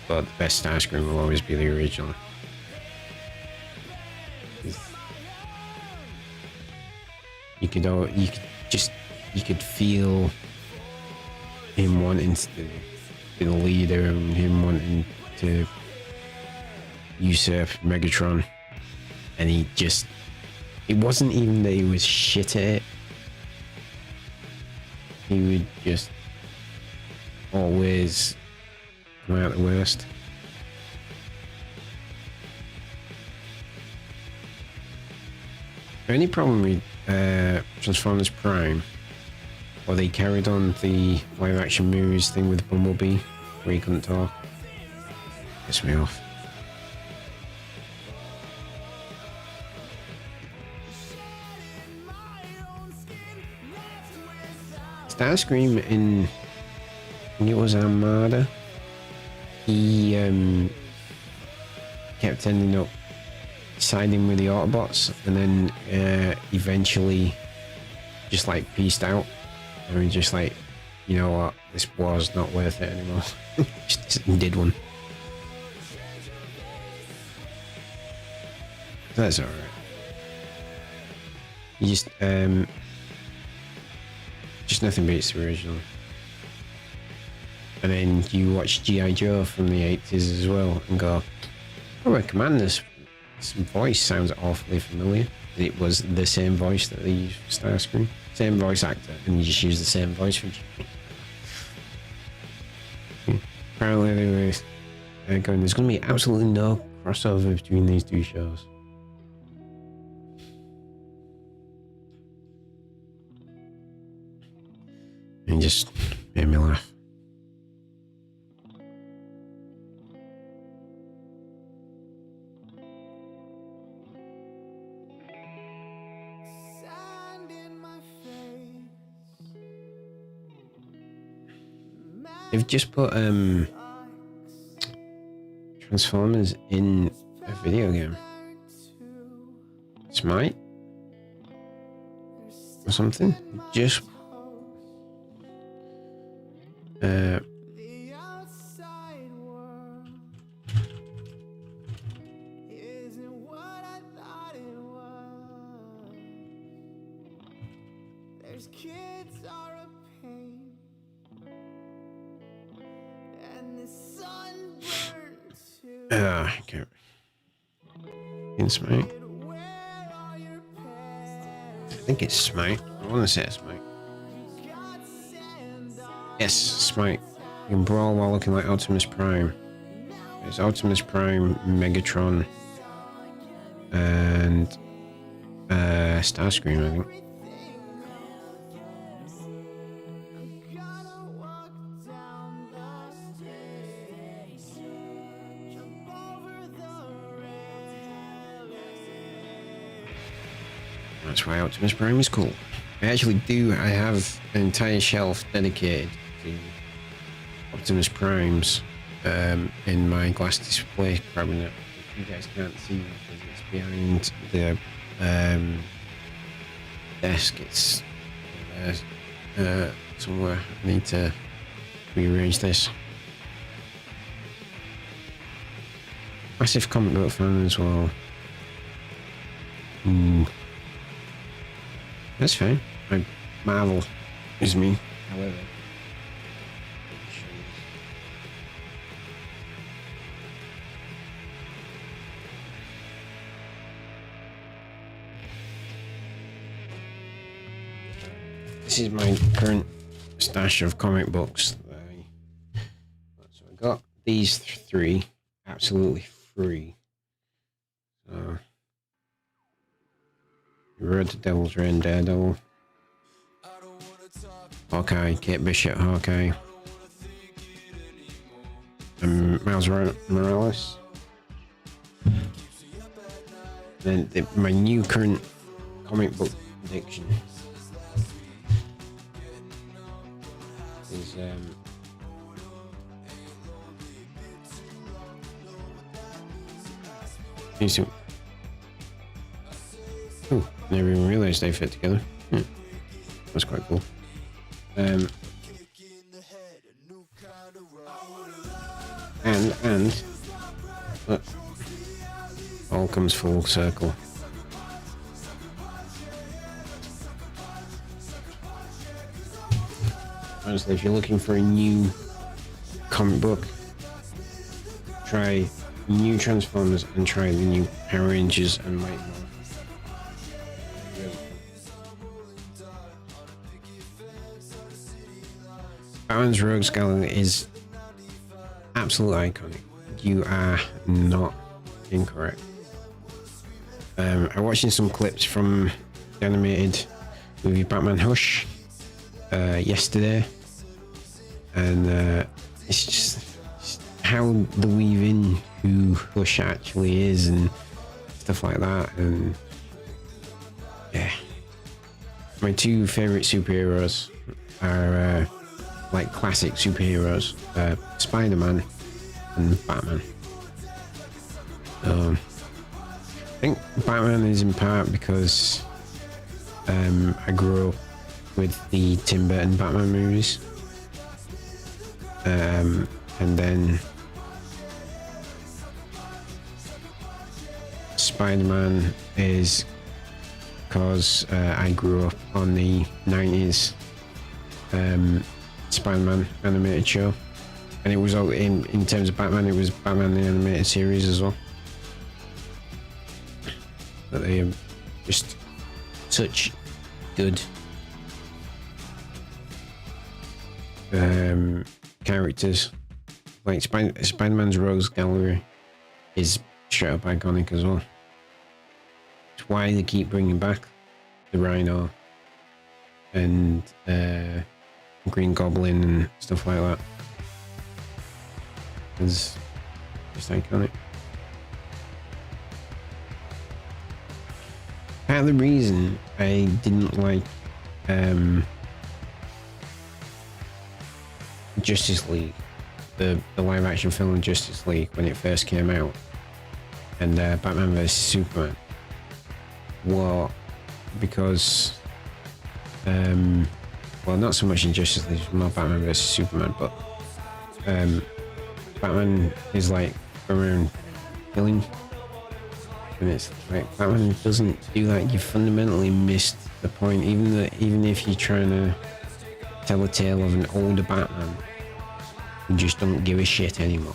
But the best Starscream will always be the original. You could feel him wanting to be the leader and him wanting to usurp Megatron. And it wasn't even that he was shit at it. He would just always come out the worst. The only problem with Transformers Prime, or they carried on the live action movies thing with Bumblebee, where he couldn't talk. Pissed me off. Starscream in, I think it was Armada, he kept ending up siding with the Autobots, and then eventually just like peaced out. And we just like, you know what, this war's not worth it anymore. Just did one. That's alright. You just nothing beats the original. And then you watch G.I. Joe from the 80s as well and go, oh, my Commander's voice sounds awfully familiar. It was the same voice that they used for Starscream. Same voice actor, and you just use the same voice for G.I. Apparently they were going, there's going to be absolutely no crossover between these two shows. And just made me laugh. They've just put Transformers in a video game. Smite or something. Just kids are a pain, and the sun burns too. Okay. In Smite. I think it's Smite. I want to say it's Smite. Yes, Smite. You can brawl while looking like Optimus Prime. It's Optimus Prime, Megatron, and Starscream, I think. That's why Optimus Prime is cool. I have an entire shelf dedicated to Optimus Primes in my glass display cabinet. If you guys can't see because it's behind the desk, it's somewhere. I need to rearrange this. Massive comic book fan as well. That's fine. Marvel is me. However, this is my current stash of comic books. So I got these three absolutely free. So Road to Devil's Reign, Daredevil, Hawkeye, Kate Bishop, Hawkeye, and Miles Morales. Then my new current comic book addiction is oh, never even realised they fit together. That's quite cool. And look, all comes full circle. Honestly, if you're looking for a new comic book, try new Transformers and try the new Power Rangers and Mighty Morphin. Batman's Rogues Gallery is absolutely iconic. You are not incorrect. I'm watching some clips from the animated movie Batman Hush yesterday, and it's just how they weave in who Hush actually is and stuff like that. And yeah, my two favorite superheroes are like classic superheroes, Spider-Man and Batman. I think Batman is in part because I grew up with the Tim Burton Batman movies, and then Spider-Man is because I grew up on the 90s Spider-Man animated show, and it was all in terms of Batman, it was Batman the animated series as well. But they are just such good characters. Like Spider-Man's Rogues Gallery is straight up iconic as well. It's why they keep bringing back the Rhino and Green Goblin and stuff like that. It's just iconic. Part of the reason I didn't like Justice League, the live action film Justice League when it first came out, and Batman vs Superman. Well, because well, not so much in Justice League, more Batman vs Superman, but Batman is like around killing, and it's like Batman doesn't do that. You fundamentally missed the point. Even if you're trying to tell a tale of an older Batman who just don't give a shit anymore,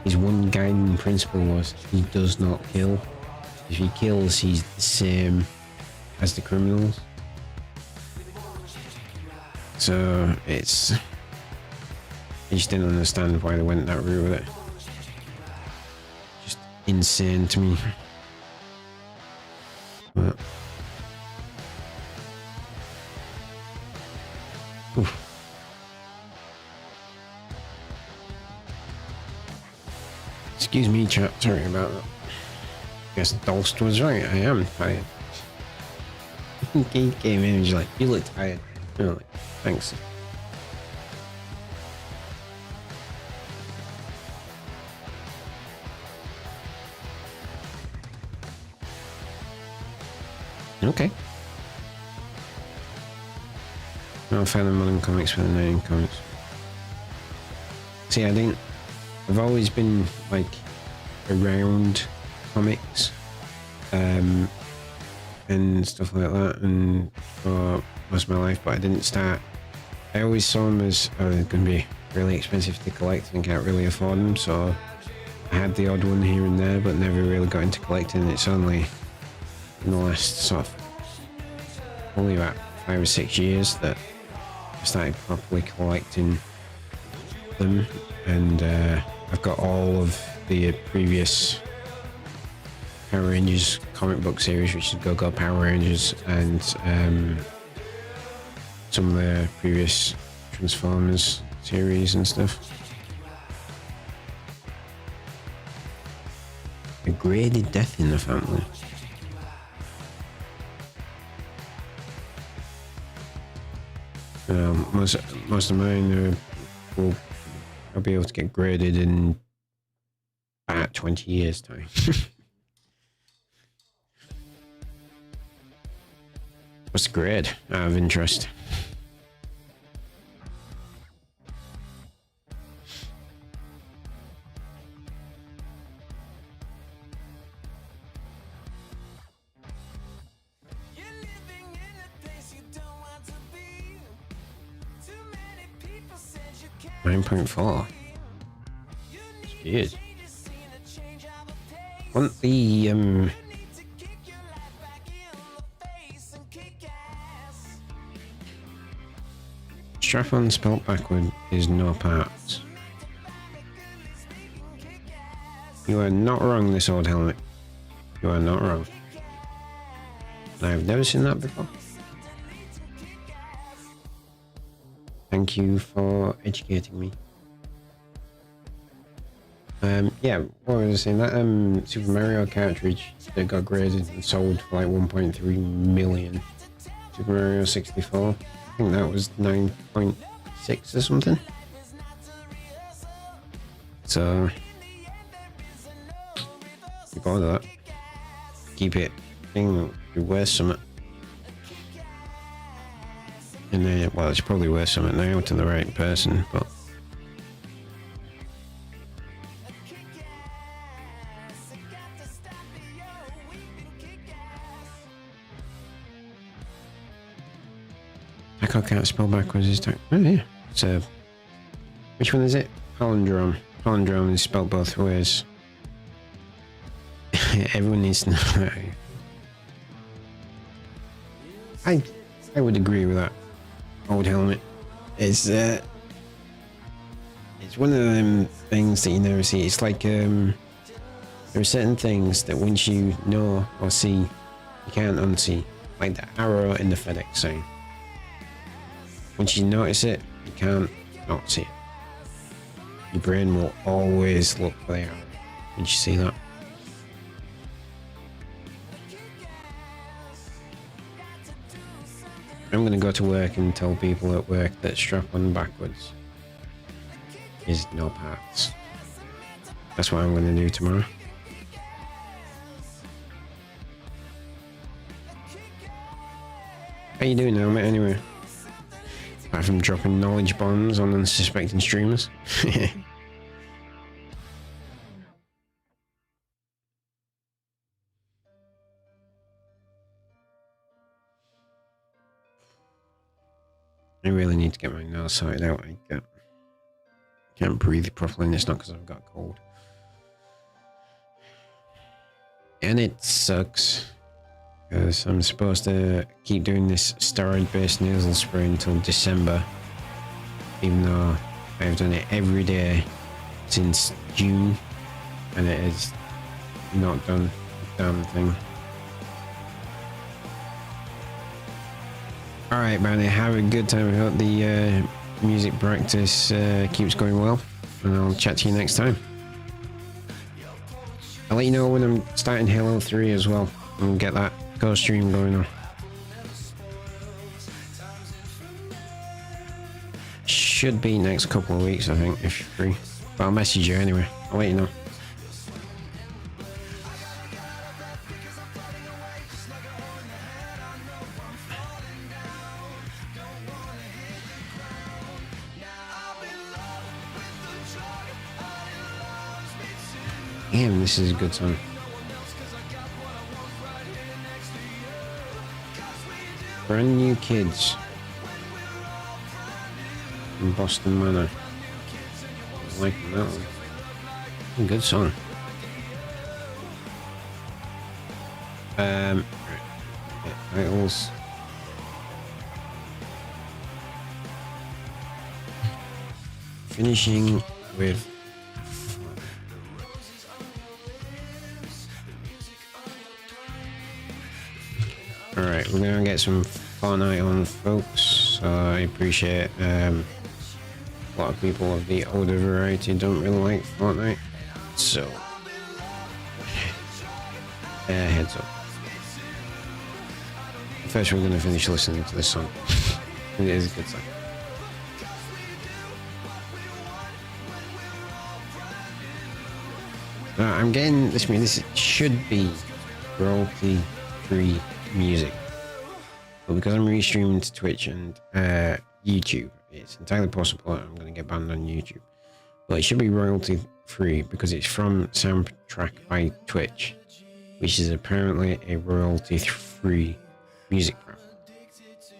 his one guiding principle was he does not kill. If he kills, he's the same as the criminals. So it's, I just didn't understand why they went that route with it. Just insane to me. But, oof. Excuse me, chap. Sorry about that. Guess Dolst was right. I am tired. He came in and was like, "You look tired." I'm like, "Thanks." Okay. I found the modern comics for the 9 comics. See, I've always been like around comics and stuff like that, and for most of my life, but I didn't start. I always saw them as they're going to be really expensive to collect and can't really afford them, so I had the odd one here and there, but never really got into collecting. It's only in the last sort of only about 5 or 6 years that I started properly collecting them, and I've got all of the previous Power Rangers comic book series, which is Go Power Rangers, and some of the previous Transformers series and stuff. A graded death in the family. Most of mine I'll be able to get graded in about 20 years time. What's the grade out of interest? You're living in a place you don't want to be. Too many people said you can't 9.4. You need Cheers. change, you've seen a change of a pace. Want the You need to kick your life back in the face and kick ass. strap-on spelt backward is no parts. You are not wrong, this old helmet. You are not wrong. I've never seen that before. Thank you for educating me. Yeah, what was I saying? That Super Mario cartridge that got graded and sold for like 1.3 million. Super Mario 64. I think that was 9.6 or something. So you bought that. Keep it. I think it worth something. And then, well, it's probably worth something now to the right person, but I can't spell backwards this time. Oh yeah. So which one is it? Palindrome. Palindrome is spelled both ways. Everyone needs to know that. I would agree with that. Old helmet. It's one of them things that you never see. It's like there are certain things that once you know or see, you can't unsee. Like the arrow in the FedEx sign. Once you notice it, you can't not see it. Your brain will always look for the arrow once you see that. I'm gonna go to work and tell people at work that strap on backwards is no paths. That's what I'm going to do tomorrow. How you doing now, mate, anyway? Apart from dropping knowledge bombs on unsuspecting streamers. I really need to get my nose sorted out. I can't breathe properly, and it's not because I've got a cold. And it sucks, because I'm supposed to keep doing this steroid-based nasal spray until December, even though I've done it every day since June, and it has not done a damn thing. Alright, Manny, have a good time. I hope the music practice keeps going well, and I'll chat to you next time. I'll let you know when I'm starting Halo 3 as well, and we'll get that co-stream going on. Should be next couple of weeks, I think, if you're free. But I'll message you anyway. I'll let you know. Damn, this is a good song. Brand New Kids from Boston Manor. I like that one. Good song. Right. Titles. Finishing with Alright, we're gonna get some Fortnite on, folks. So I appreciate a lot of people of the older variety don't really like Fortnite. So heads up. First we're gonna finish listening to this song. It is a good song. I'm getting this. This should be royalty-free music, but because I'm restreaming to Twitch and YouTube, it's entirely possible that I'm going to get banned on YouTube. But it should be royalty-free because it's from Soundtrack by Twitch, which is apparently a royalty-free music platform. So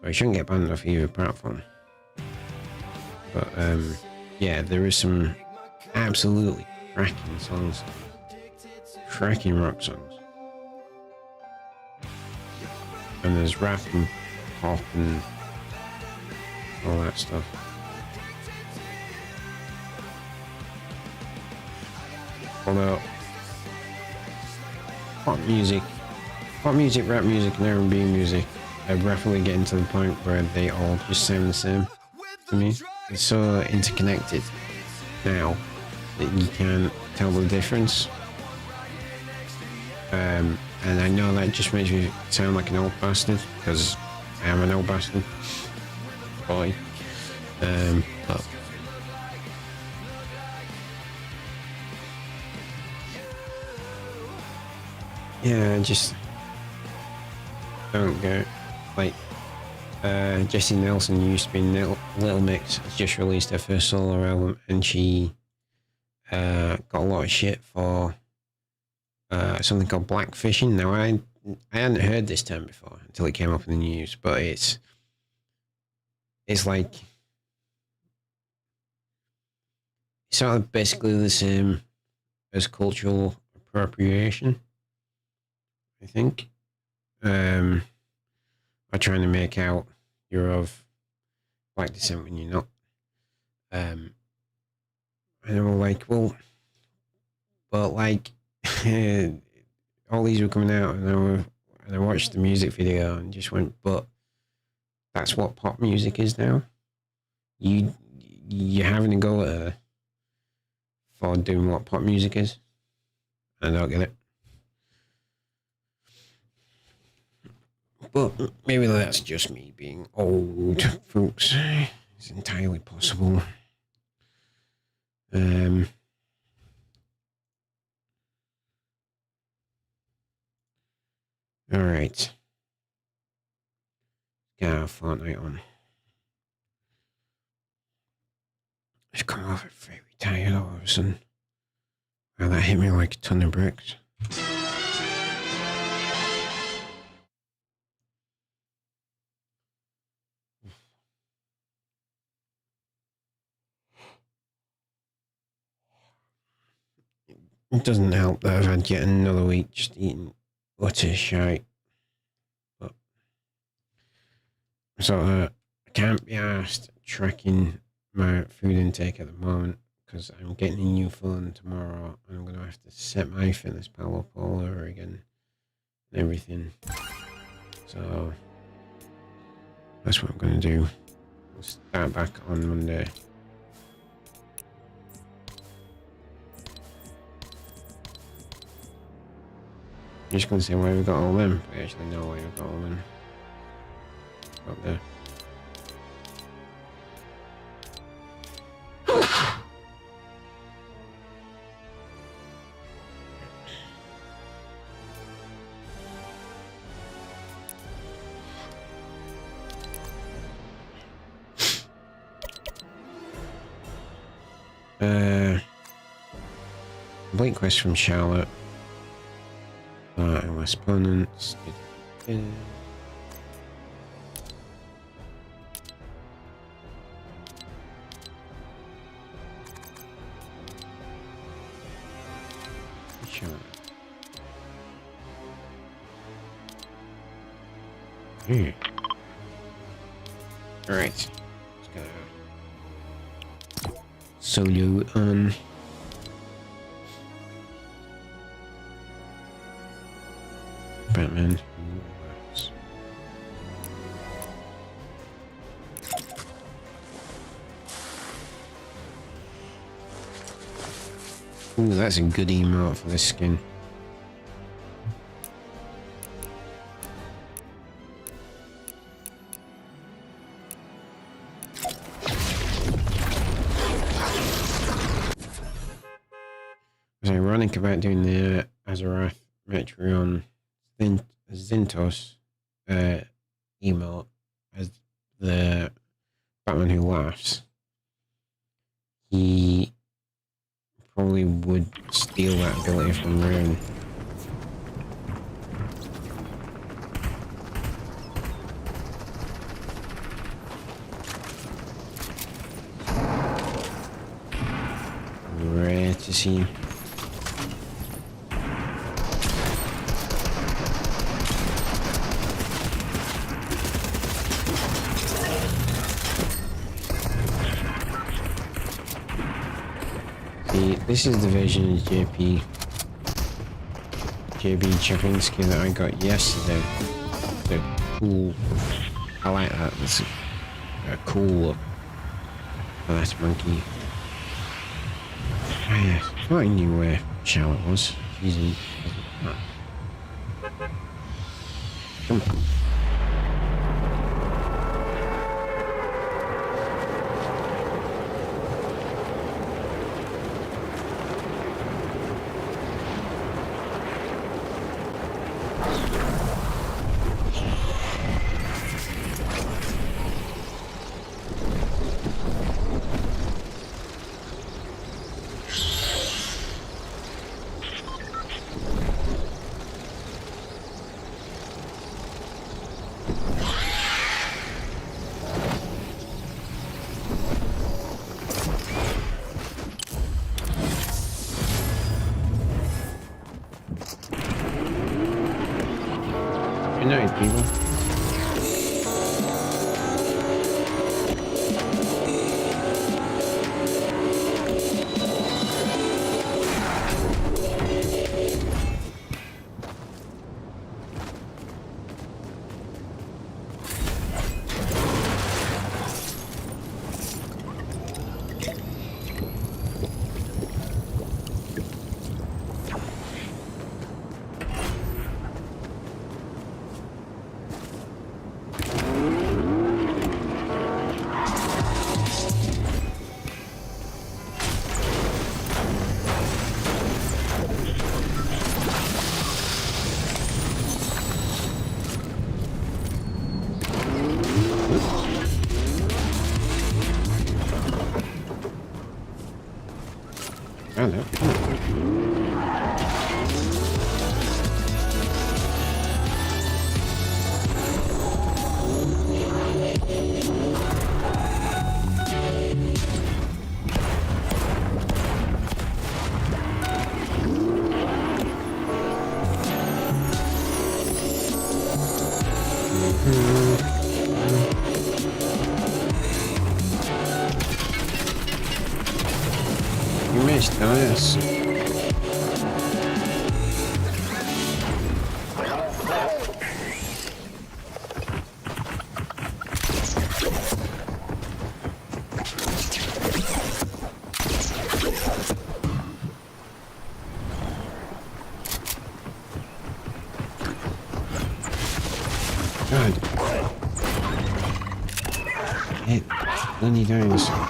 I shouldn't get banned off either platform. But yeah, there is some absolutely cracking songs, cracking rock songs. And there's rap and pop and all that stuff. Although pop music, rap music, and R&B music are rapidly getting to the point where they all just sound the same to me. It's so interconnected now that you can't tell the difference. And I know that just makes me sound like an old bastard, because I am an old bastard boy. But yeah, I just don't go. Like Jessie Nelson used to be in Little Mix, has just released her first solo album, and she got a lot of shit for something called blackfishing. Now I hadn't heard this term before until it came up in the news, but it's like sort of basically the same as cultural appropriation, I think. Or trying to make out you're of black descent when you're not. And I'm like, well, but like all these were coming out, and I watched the music video and just went, but that's what pop music is now. You're having to go at her for doing what pop music is. I don't get it. But maybe that's just me being old, folks. It's entirely possible. Um. All right. Get our Fortnite on. Just come off it very tired all of a sudden. Wow, that hit me like a ton of bricks. It doesn't help that I've had yet another week just eating utter shite. But so I can't be asked tracking my food intake at the moment because I'm getting a new phone tomorrow and I'm going to have to set my fitness pal up all over again and everything. So that's what I'm going to do. I'll start back on Monday. I'm just going to say why we got all them. I actually know why we got all them. Up there. Complete quest from Charlotte. Our opponents. Charlotte. Alright. Let's go. Solo on. Batman. Ooh, that's a good emote for this skin. What's ironic about doing the Azarath Metreon Zintos emote as the Batman who laughs, he probably would steal that ability from Rune. Rare to see. This is the version of JB Chapinsky that I got yesterday. The cool. I like that. It's a cool look. Oh, that's monkey. Oh, yeah. I thought I knew where Charlotte was. She's in. Come on. Good night, people. You missed this. God. Hit. Bloody dinosaur.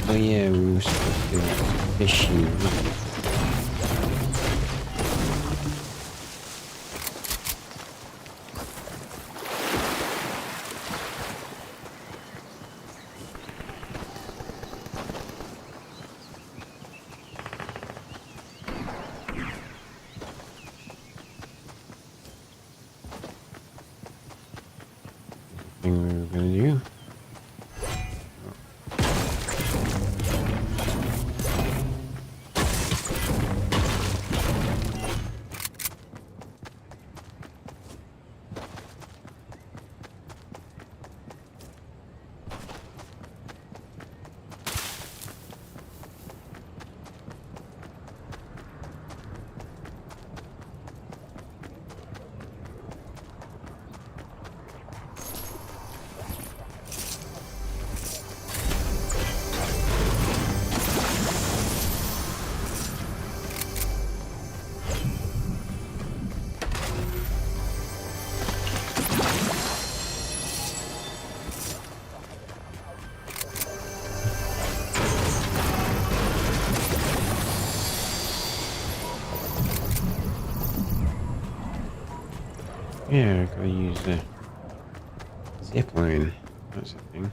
Oh yeah, we were supposed to go fishing. Thing we were gonna do. Yeah, I gotta use the zip line. That's the thing.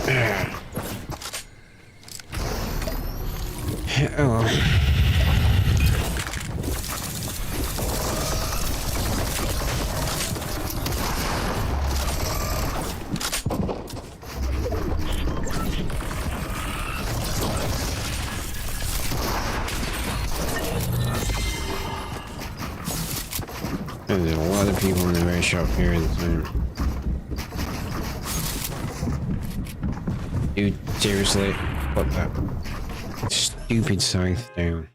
Oh. There's a lot of people in the race shop here at the time. Dude, seriously, put that stupid scythe down.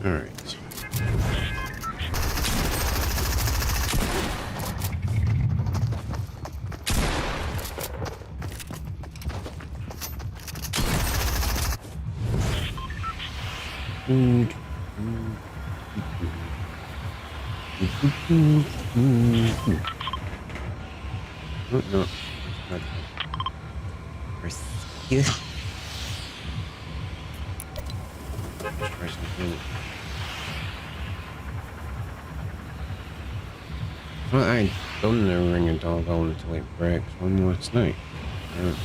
Alright. Oh, no. Rescue. Try something. Well, I done the ring of doggone until it breaks one last night. I don't know.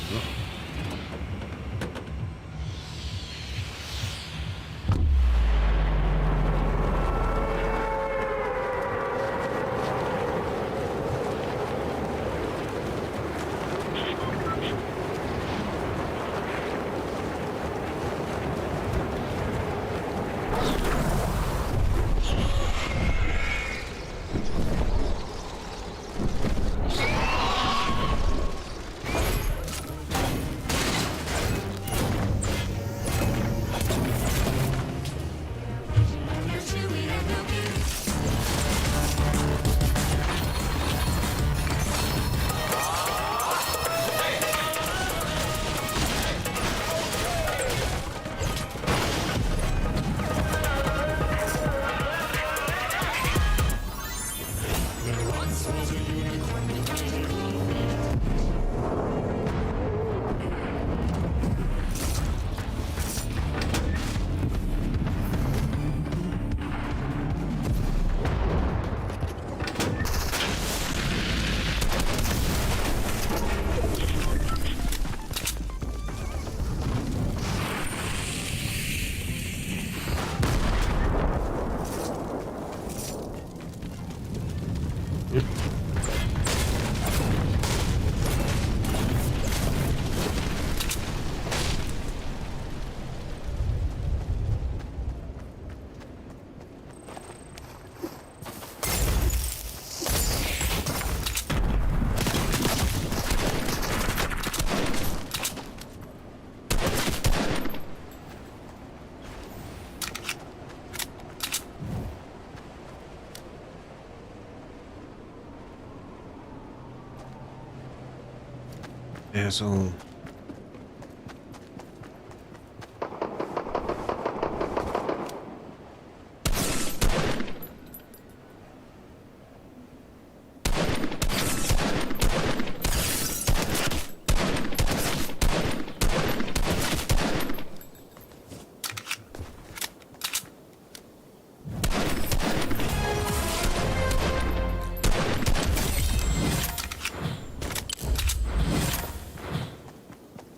Asshole.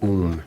Boom.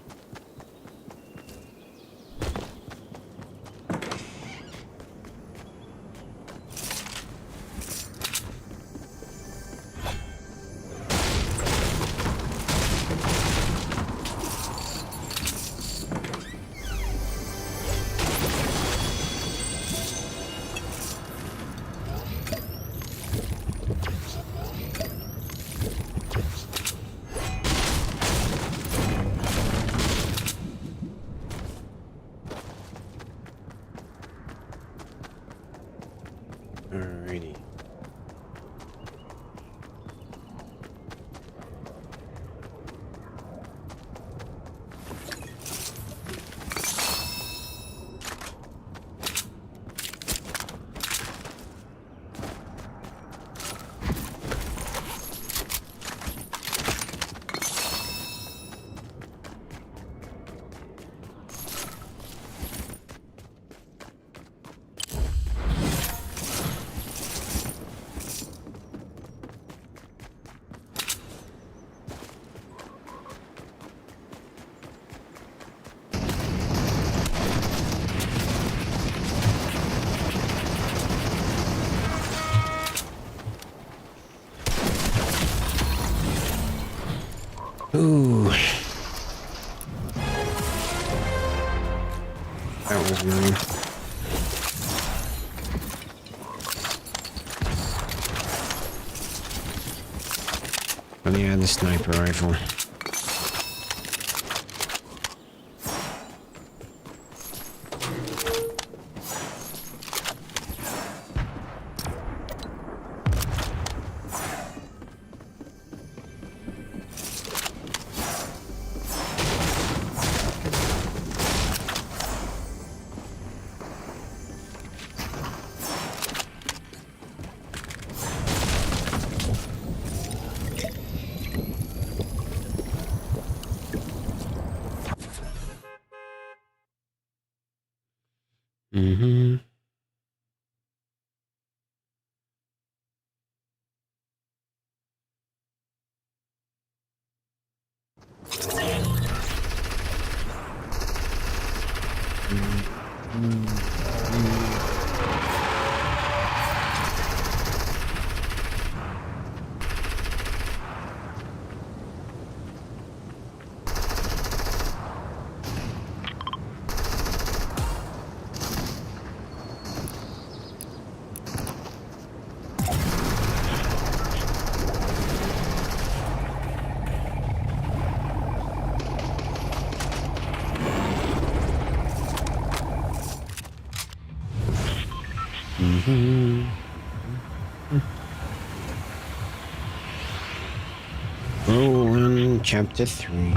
Ooh. That was annoying. But yeah, the sniper rifle. Mm-hmm. Mm-hmm. Rolling chapter 3.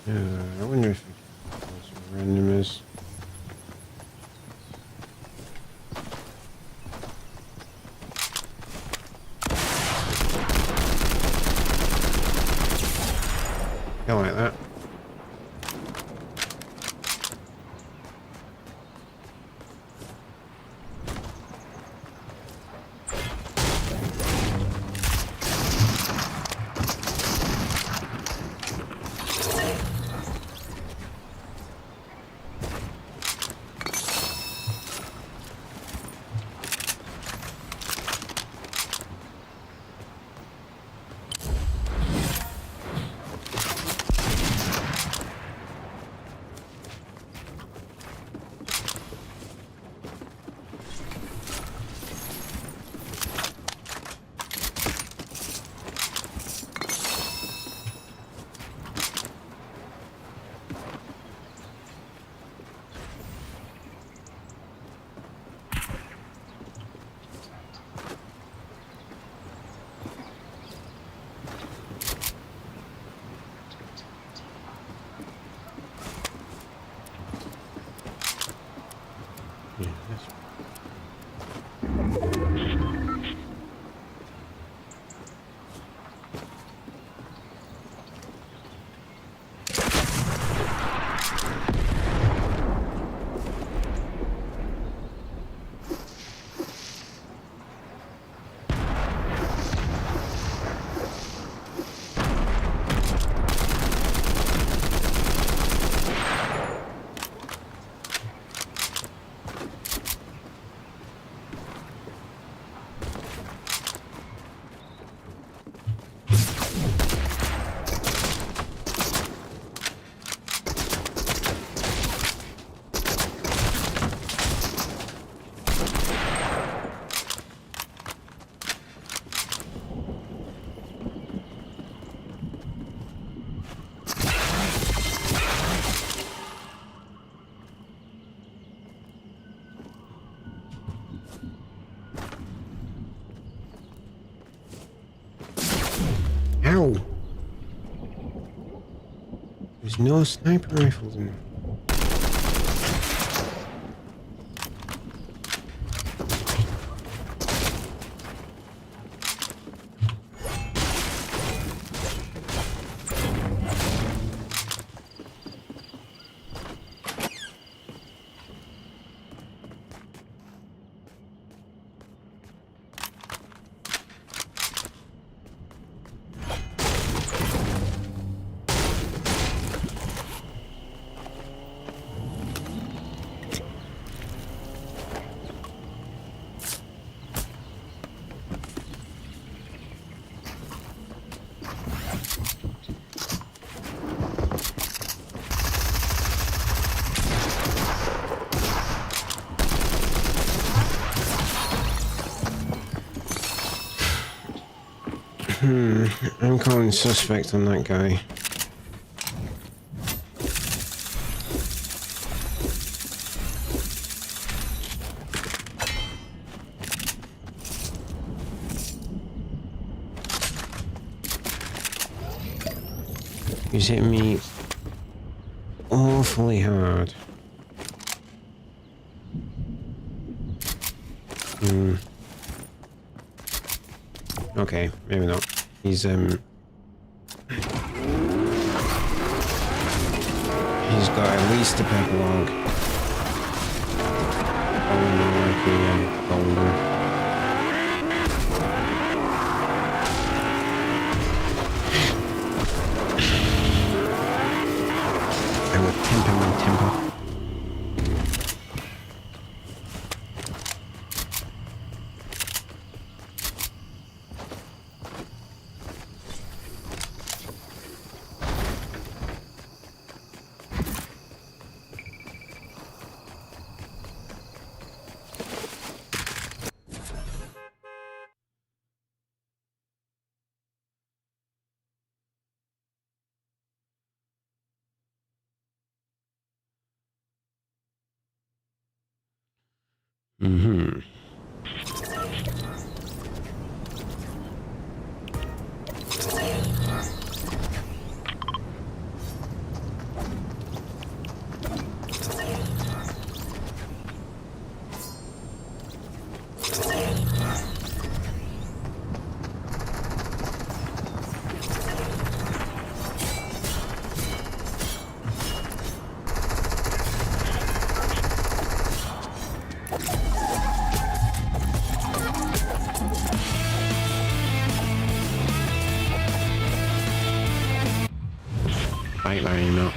I wonder if I can close some randomness. I like that. There's no sniper rifles in there. I'm calling suspect on that guy. He's hitting me awfully hard. Okay, maybe not. He's got at least a purple log. Oh, more like a golden. I will temper my temper. Mm-hmm. Fight line up.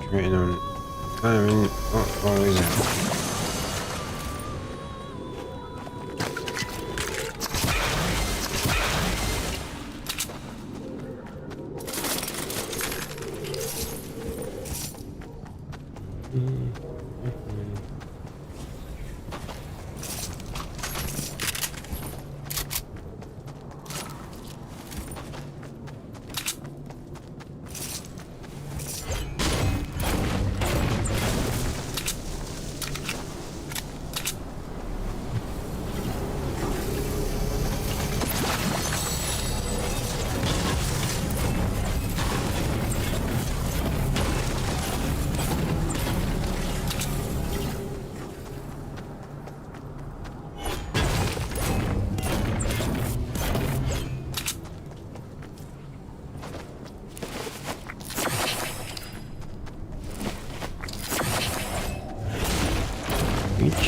Concentrating on firing what always out. Which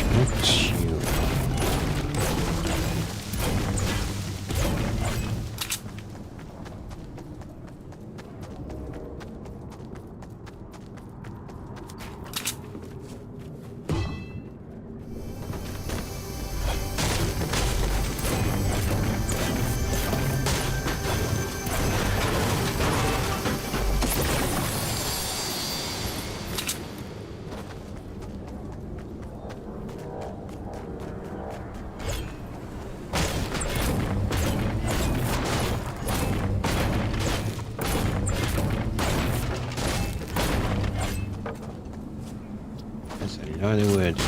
makes you? That's a lot of words.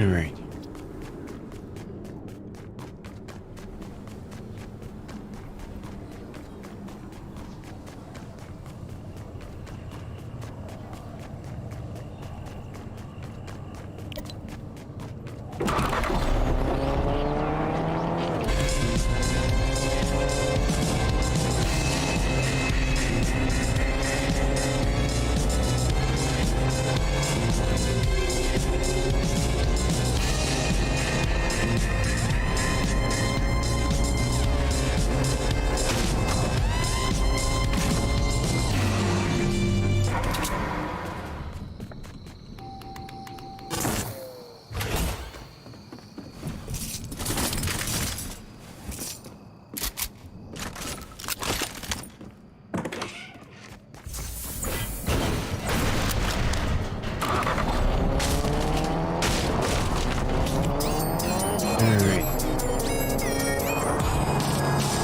All right.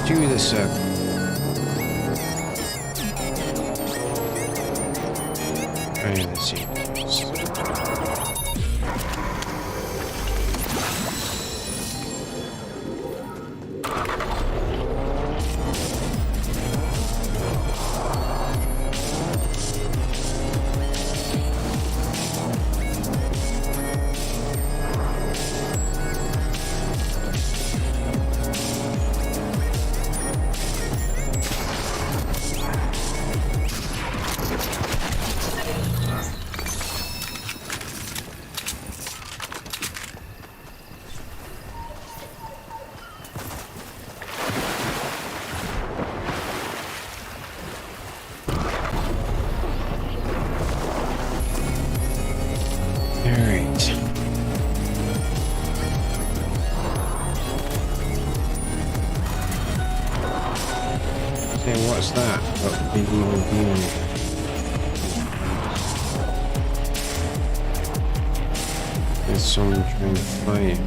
Do the circle. And let's see. What's that? Got big evil demon. There's someone trying to fly you.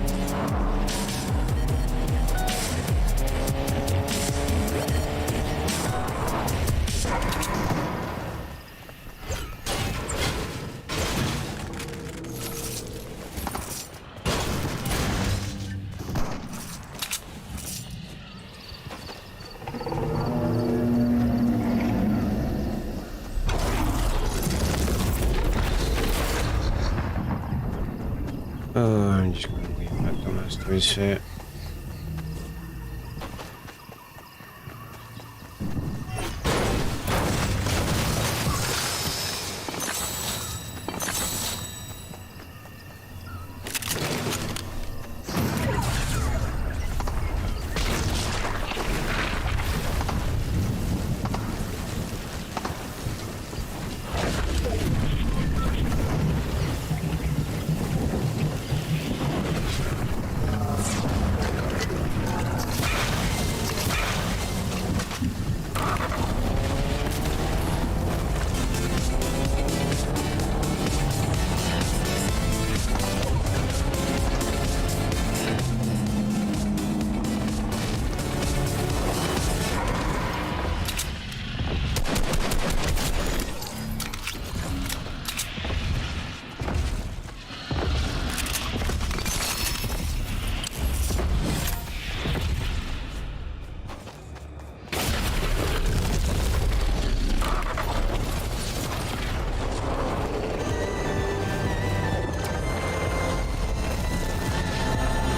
Oh, I'm just gonna leave that dumbass to his fate.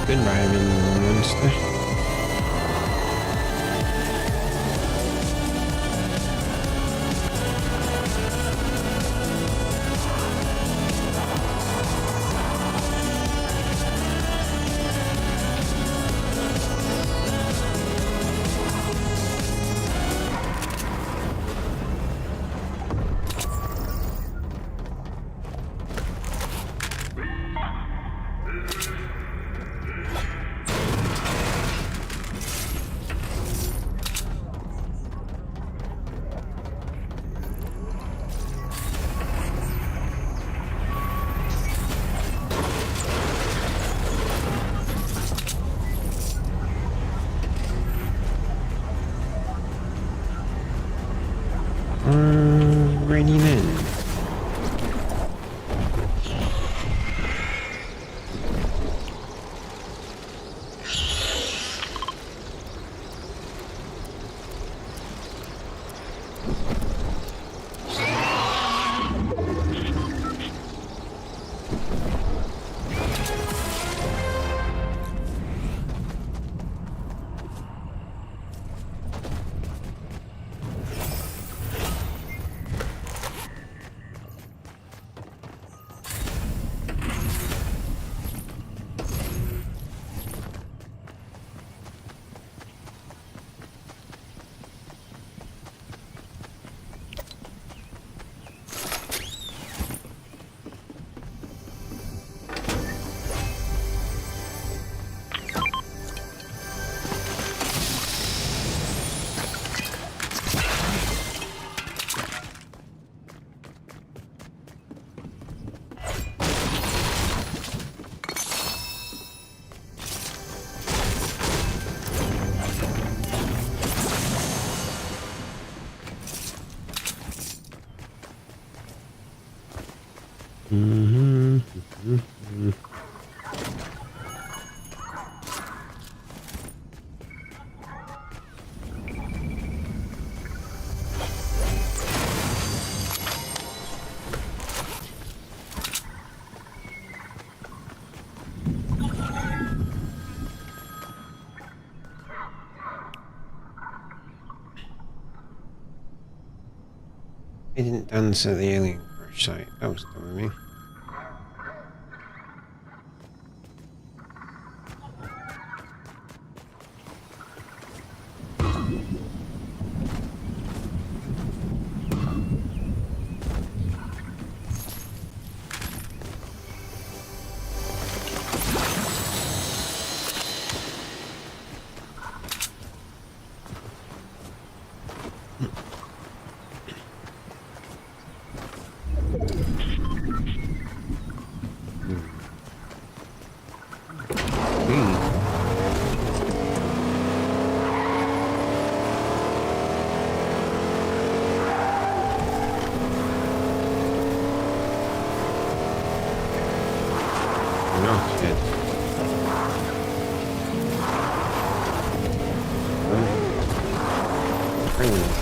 Goodbye, little monster. Ready then. I didn't dance at the alien crash site. That was dumb of me. Shed. Very nice.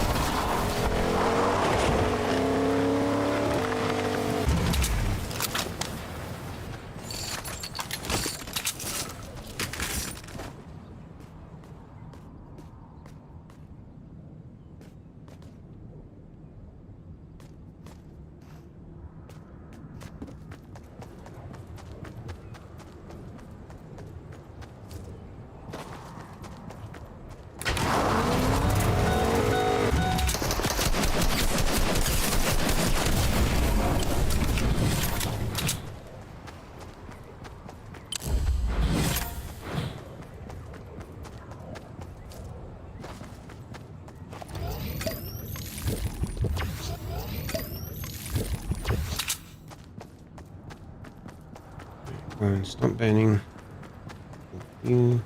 Go and stop burning. Thank you.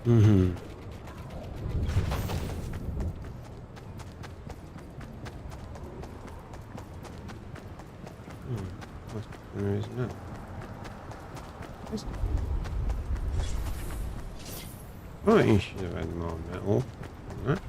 Mm-hmm. Where is it now? Oh, you should have had more metal. Right.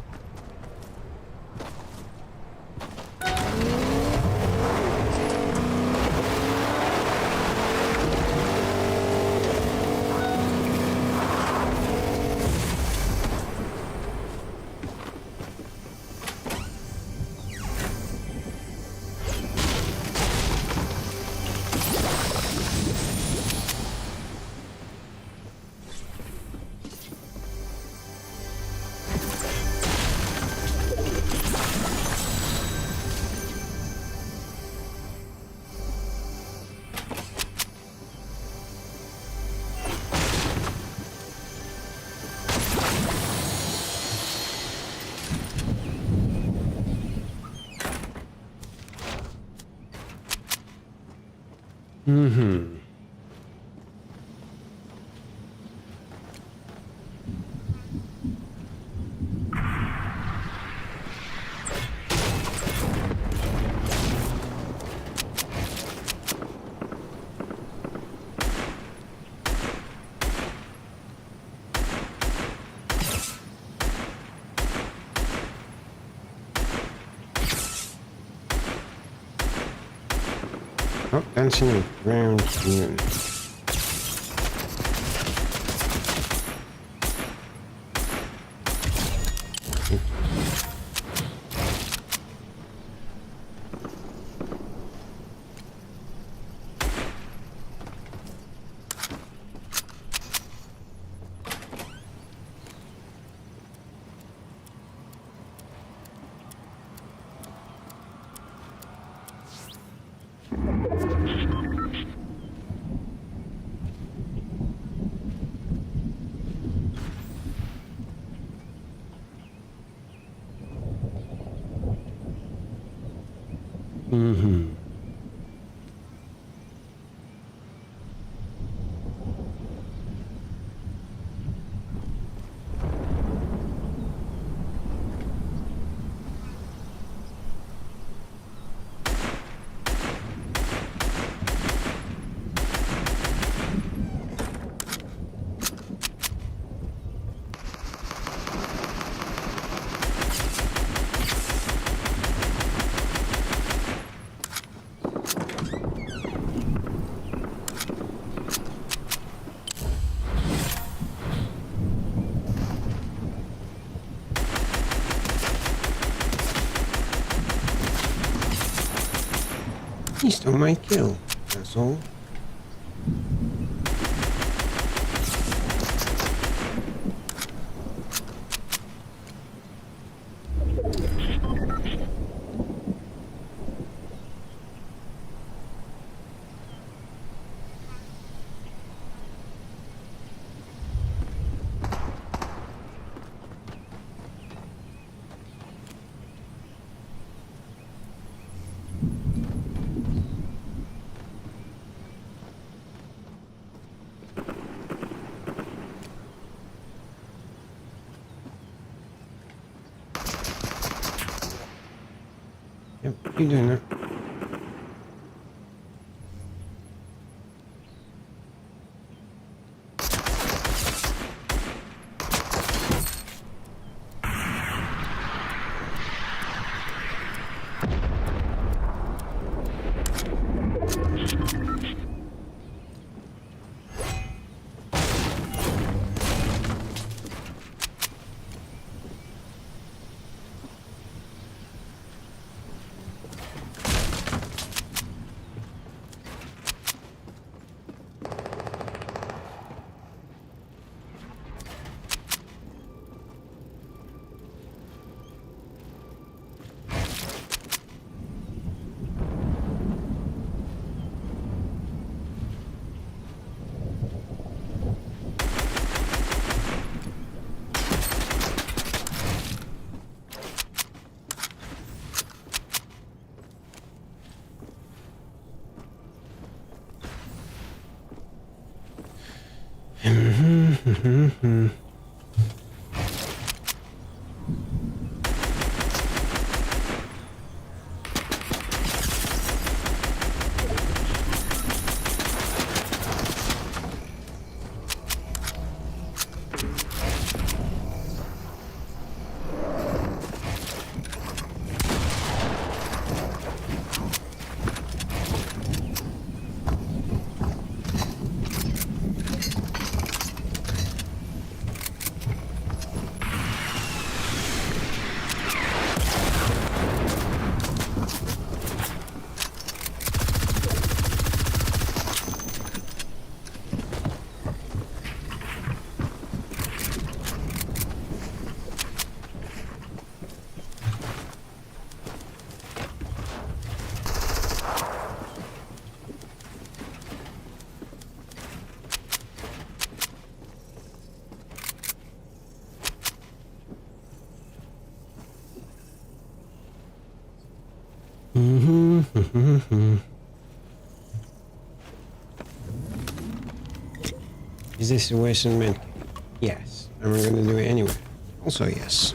Mm-hmm. Oh, dancing around here. Mm-hmm. He stole my kill. That's all. Yep, you doing that? Is this a Western man? Yes. And we're gonna do it anyway. Also, yes.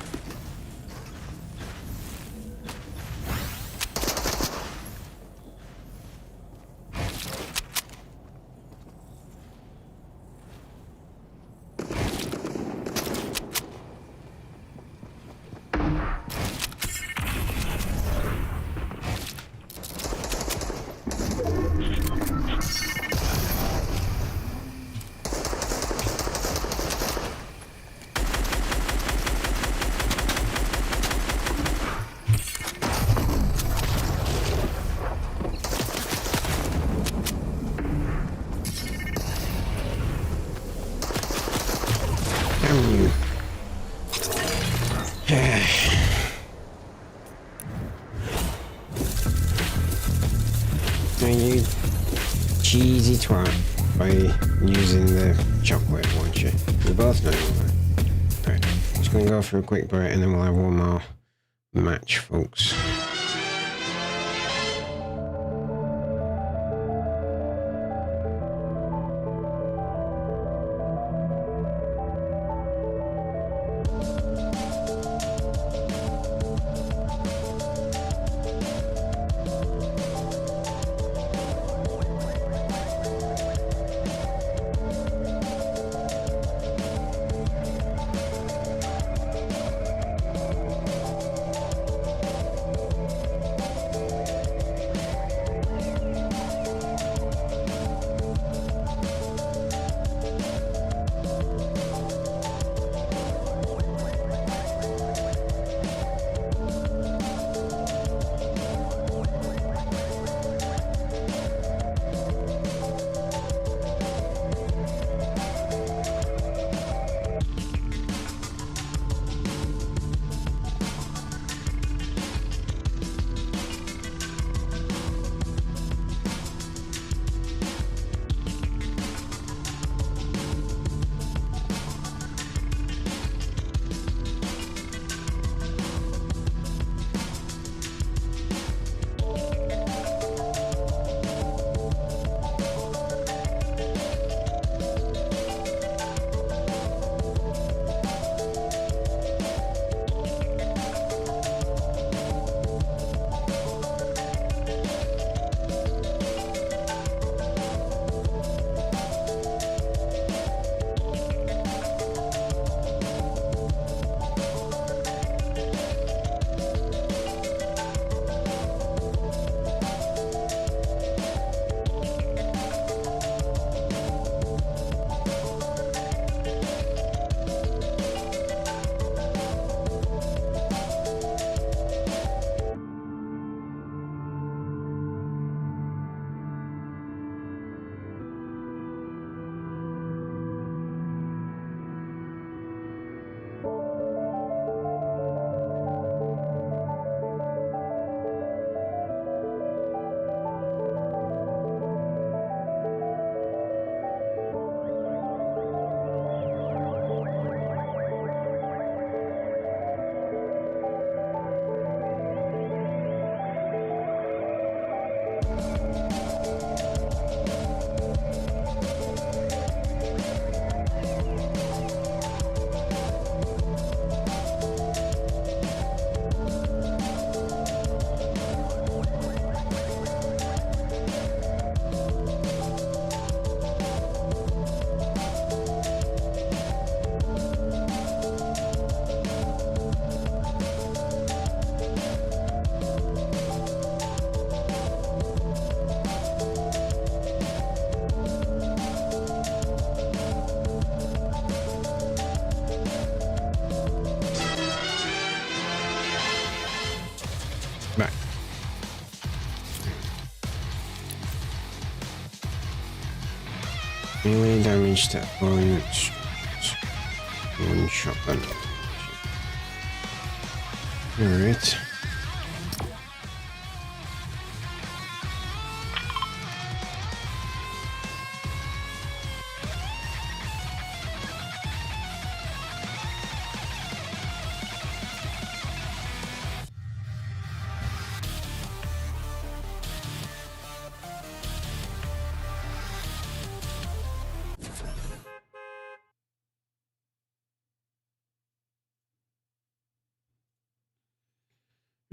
You. Now you cheesy twat by using the chocolate, won't you? We both know that. Right, just gonna go for a quick break and then we'll have one more match, folks. Melee damage to opponent structures. One shotgun. Alright.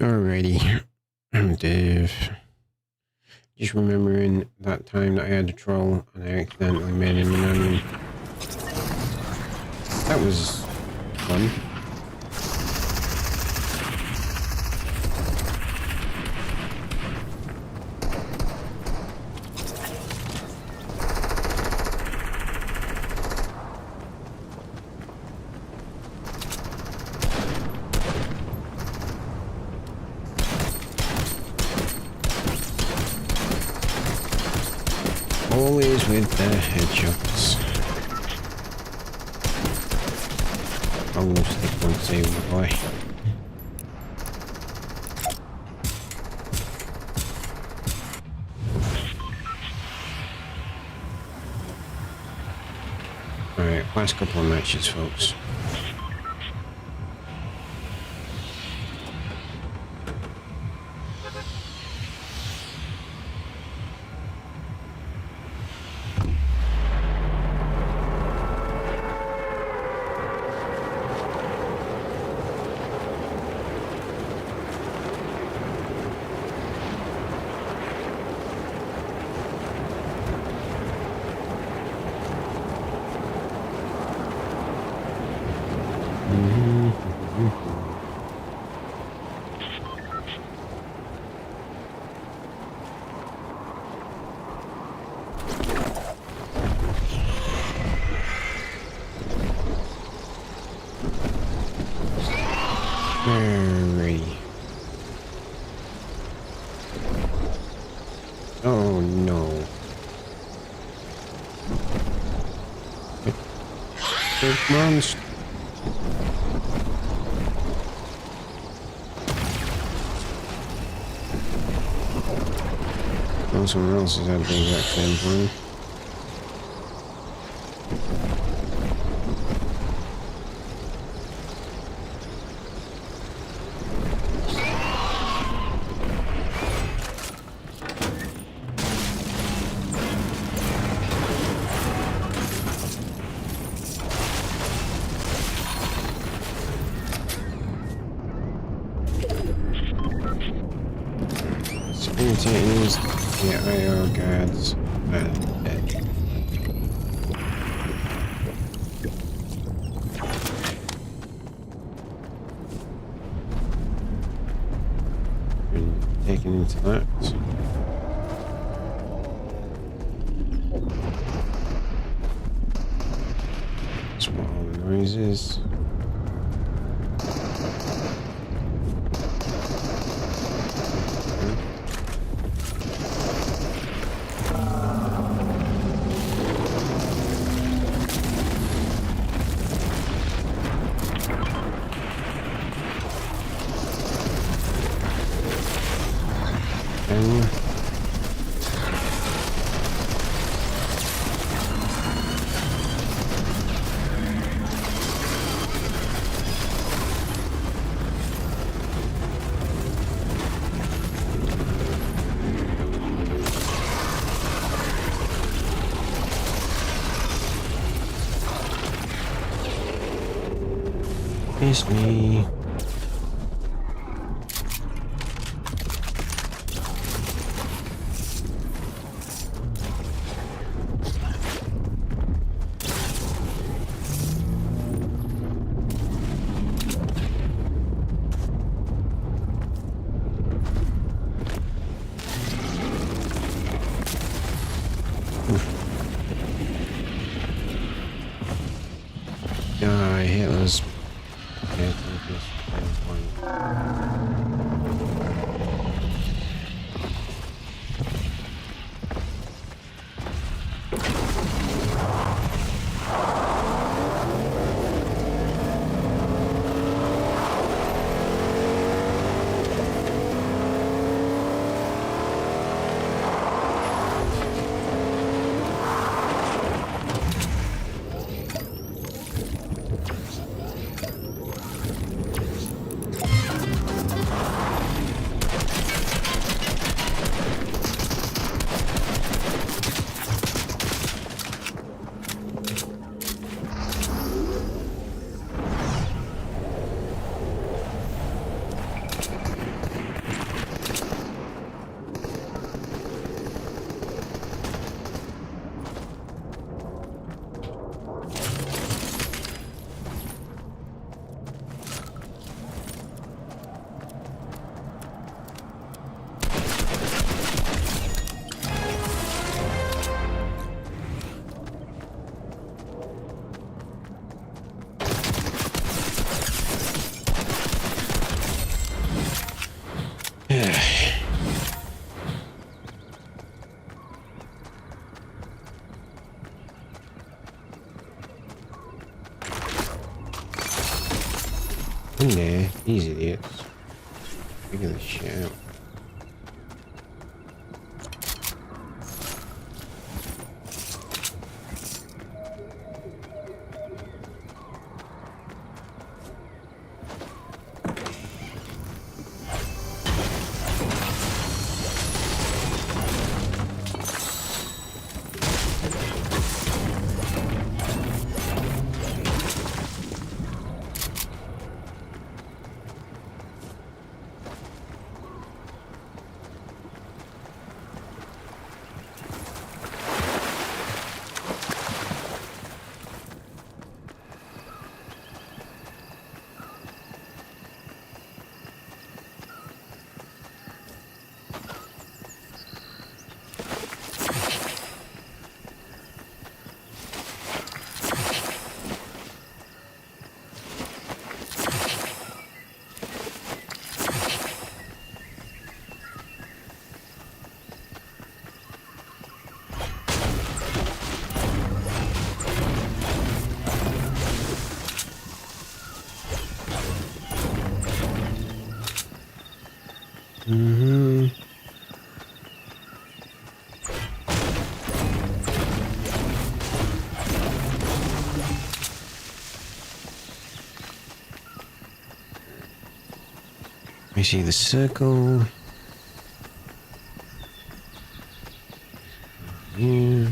Alrighty. I'm Dave. Just remembering that time that I had a troll and I accidentally made him an enemy. That was fun. Always with the headshots. I'll stick one save boy. Alright, last couple of matches, folks. Alrighty. Oh no. Big monster. Oh, someone else has had the exact same plan. Irritating the IO guards are dead. Been taken into that. That's what all the noise is. It's me. I hit those. Okay, in there. These idiots. Figure this shit out. We see the circle. Yeah.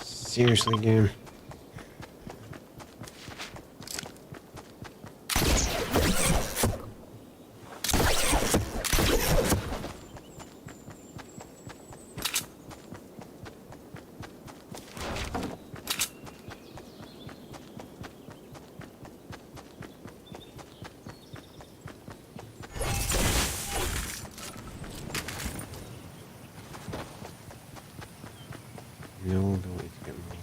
Seriously, game. No, don't need to get more.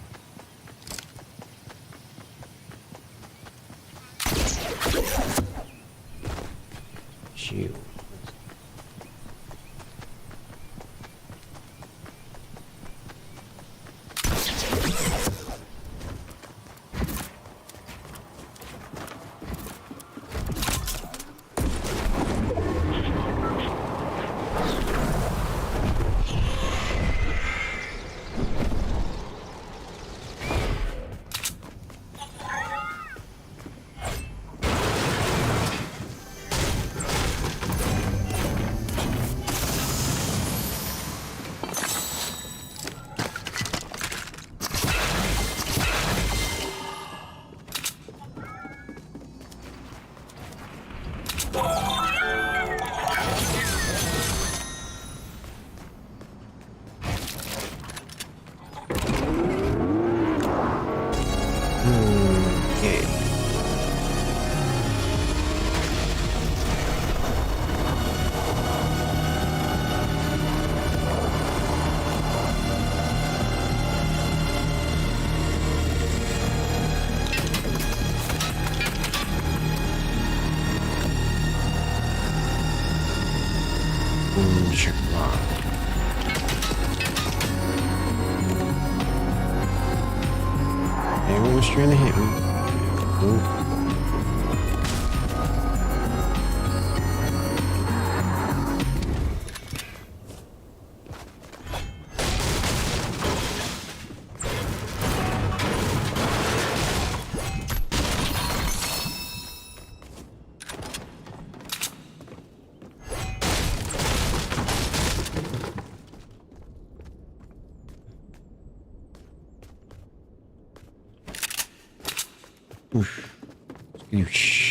Shield. Okay. Check log. Everyone was trying to hit me. Cool. Oof. Oosh.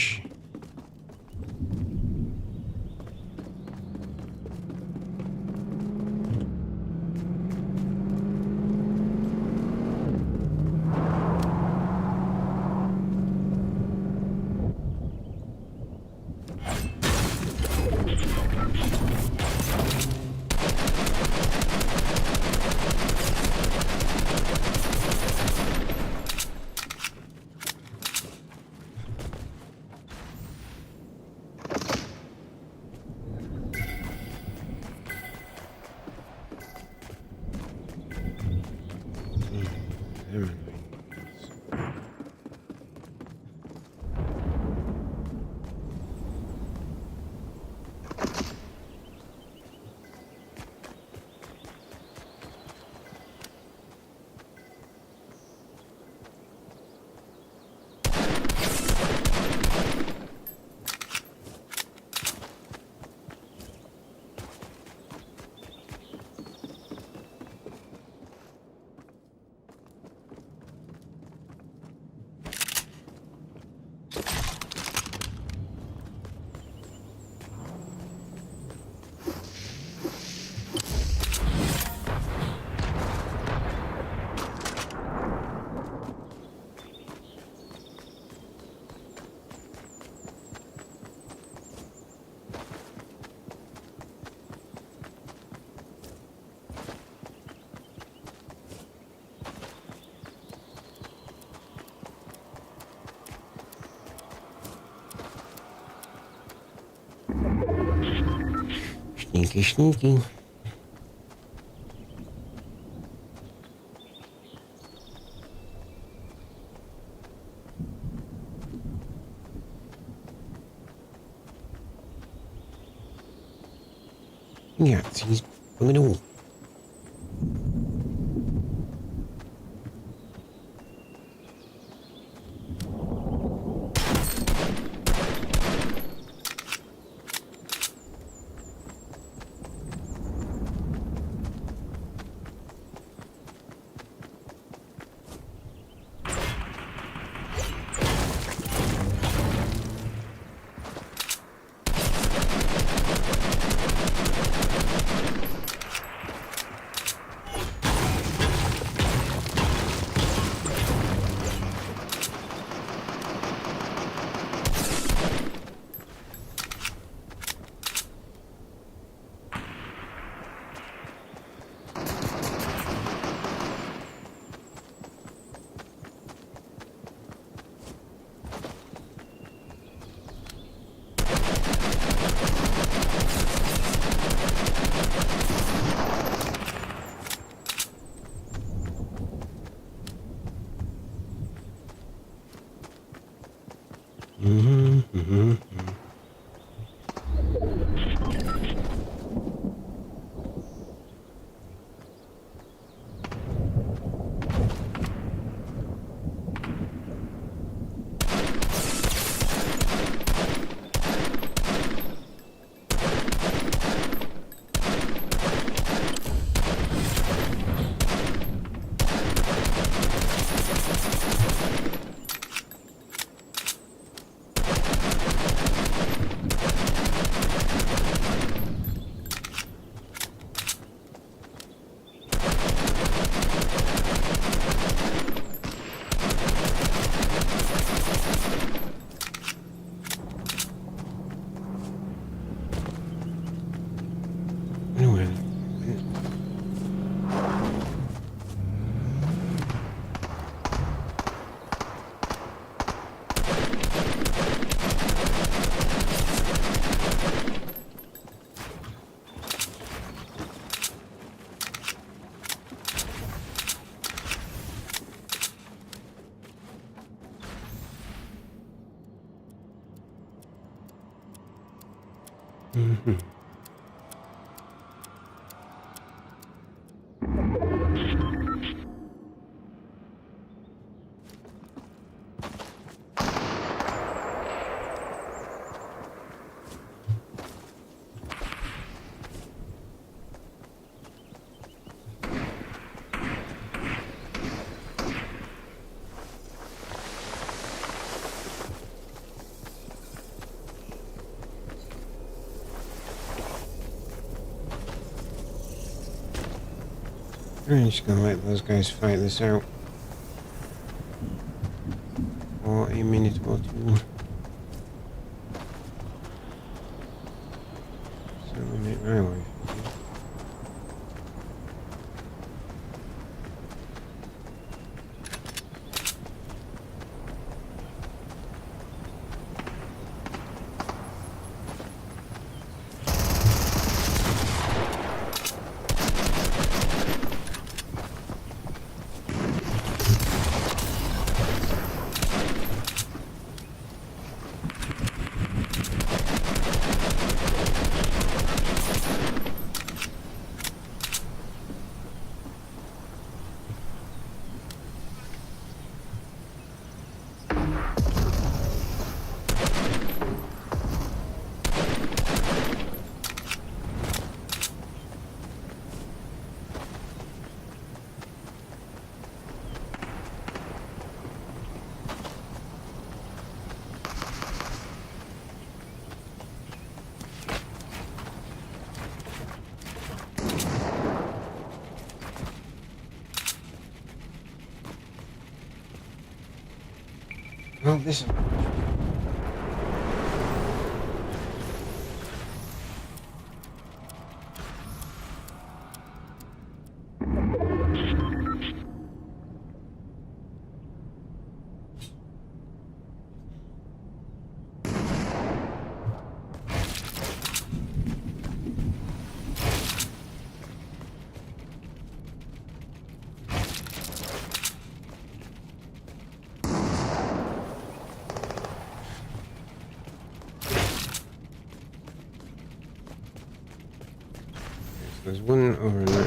Sneaky, sneaky. Yeah, he's going to. Mm-hmm. I'm just gonna let those guys fight this out for a minute or two. Certainly make my life easier. Well, this is... There's one over there.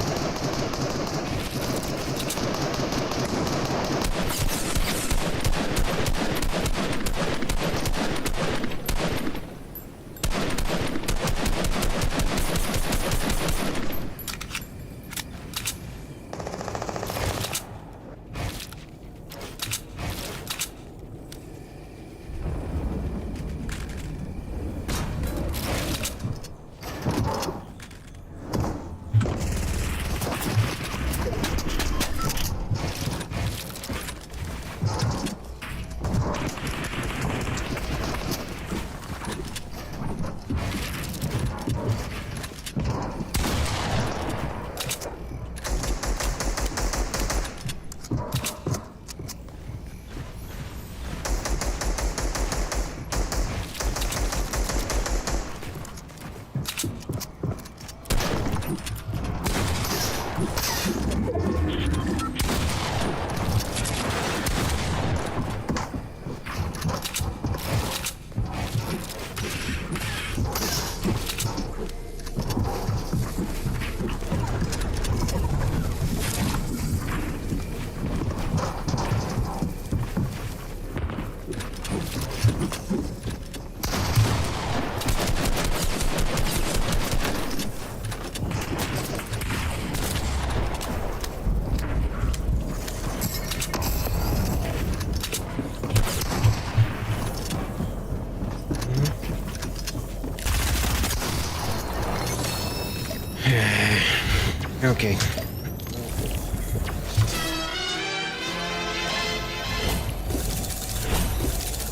Okay.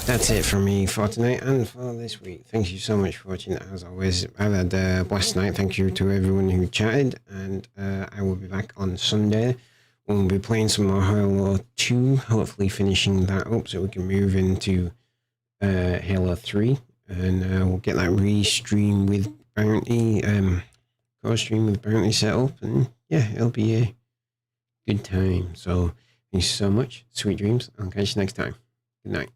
That's it from me for tonight and for this week. Thank you so much for watching. As always, I've had a blessed night. Thank you to everyone who chatted, and I will be back on Sunday. We'll be playing some more Halo 2, hopefully finishing that up so we can move into Halo 3, and we'll get that re-stream with Bounty, co-stream with Bounty set up, and yeah, it'll be a good time. So thanks so much. Sweet dreams. I'll catch you next time. Good night.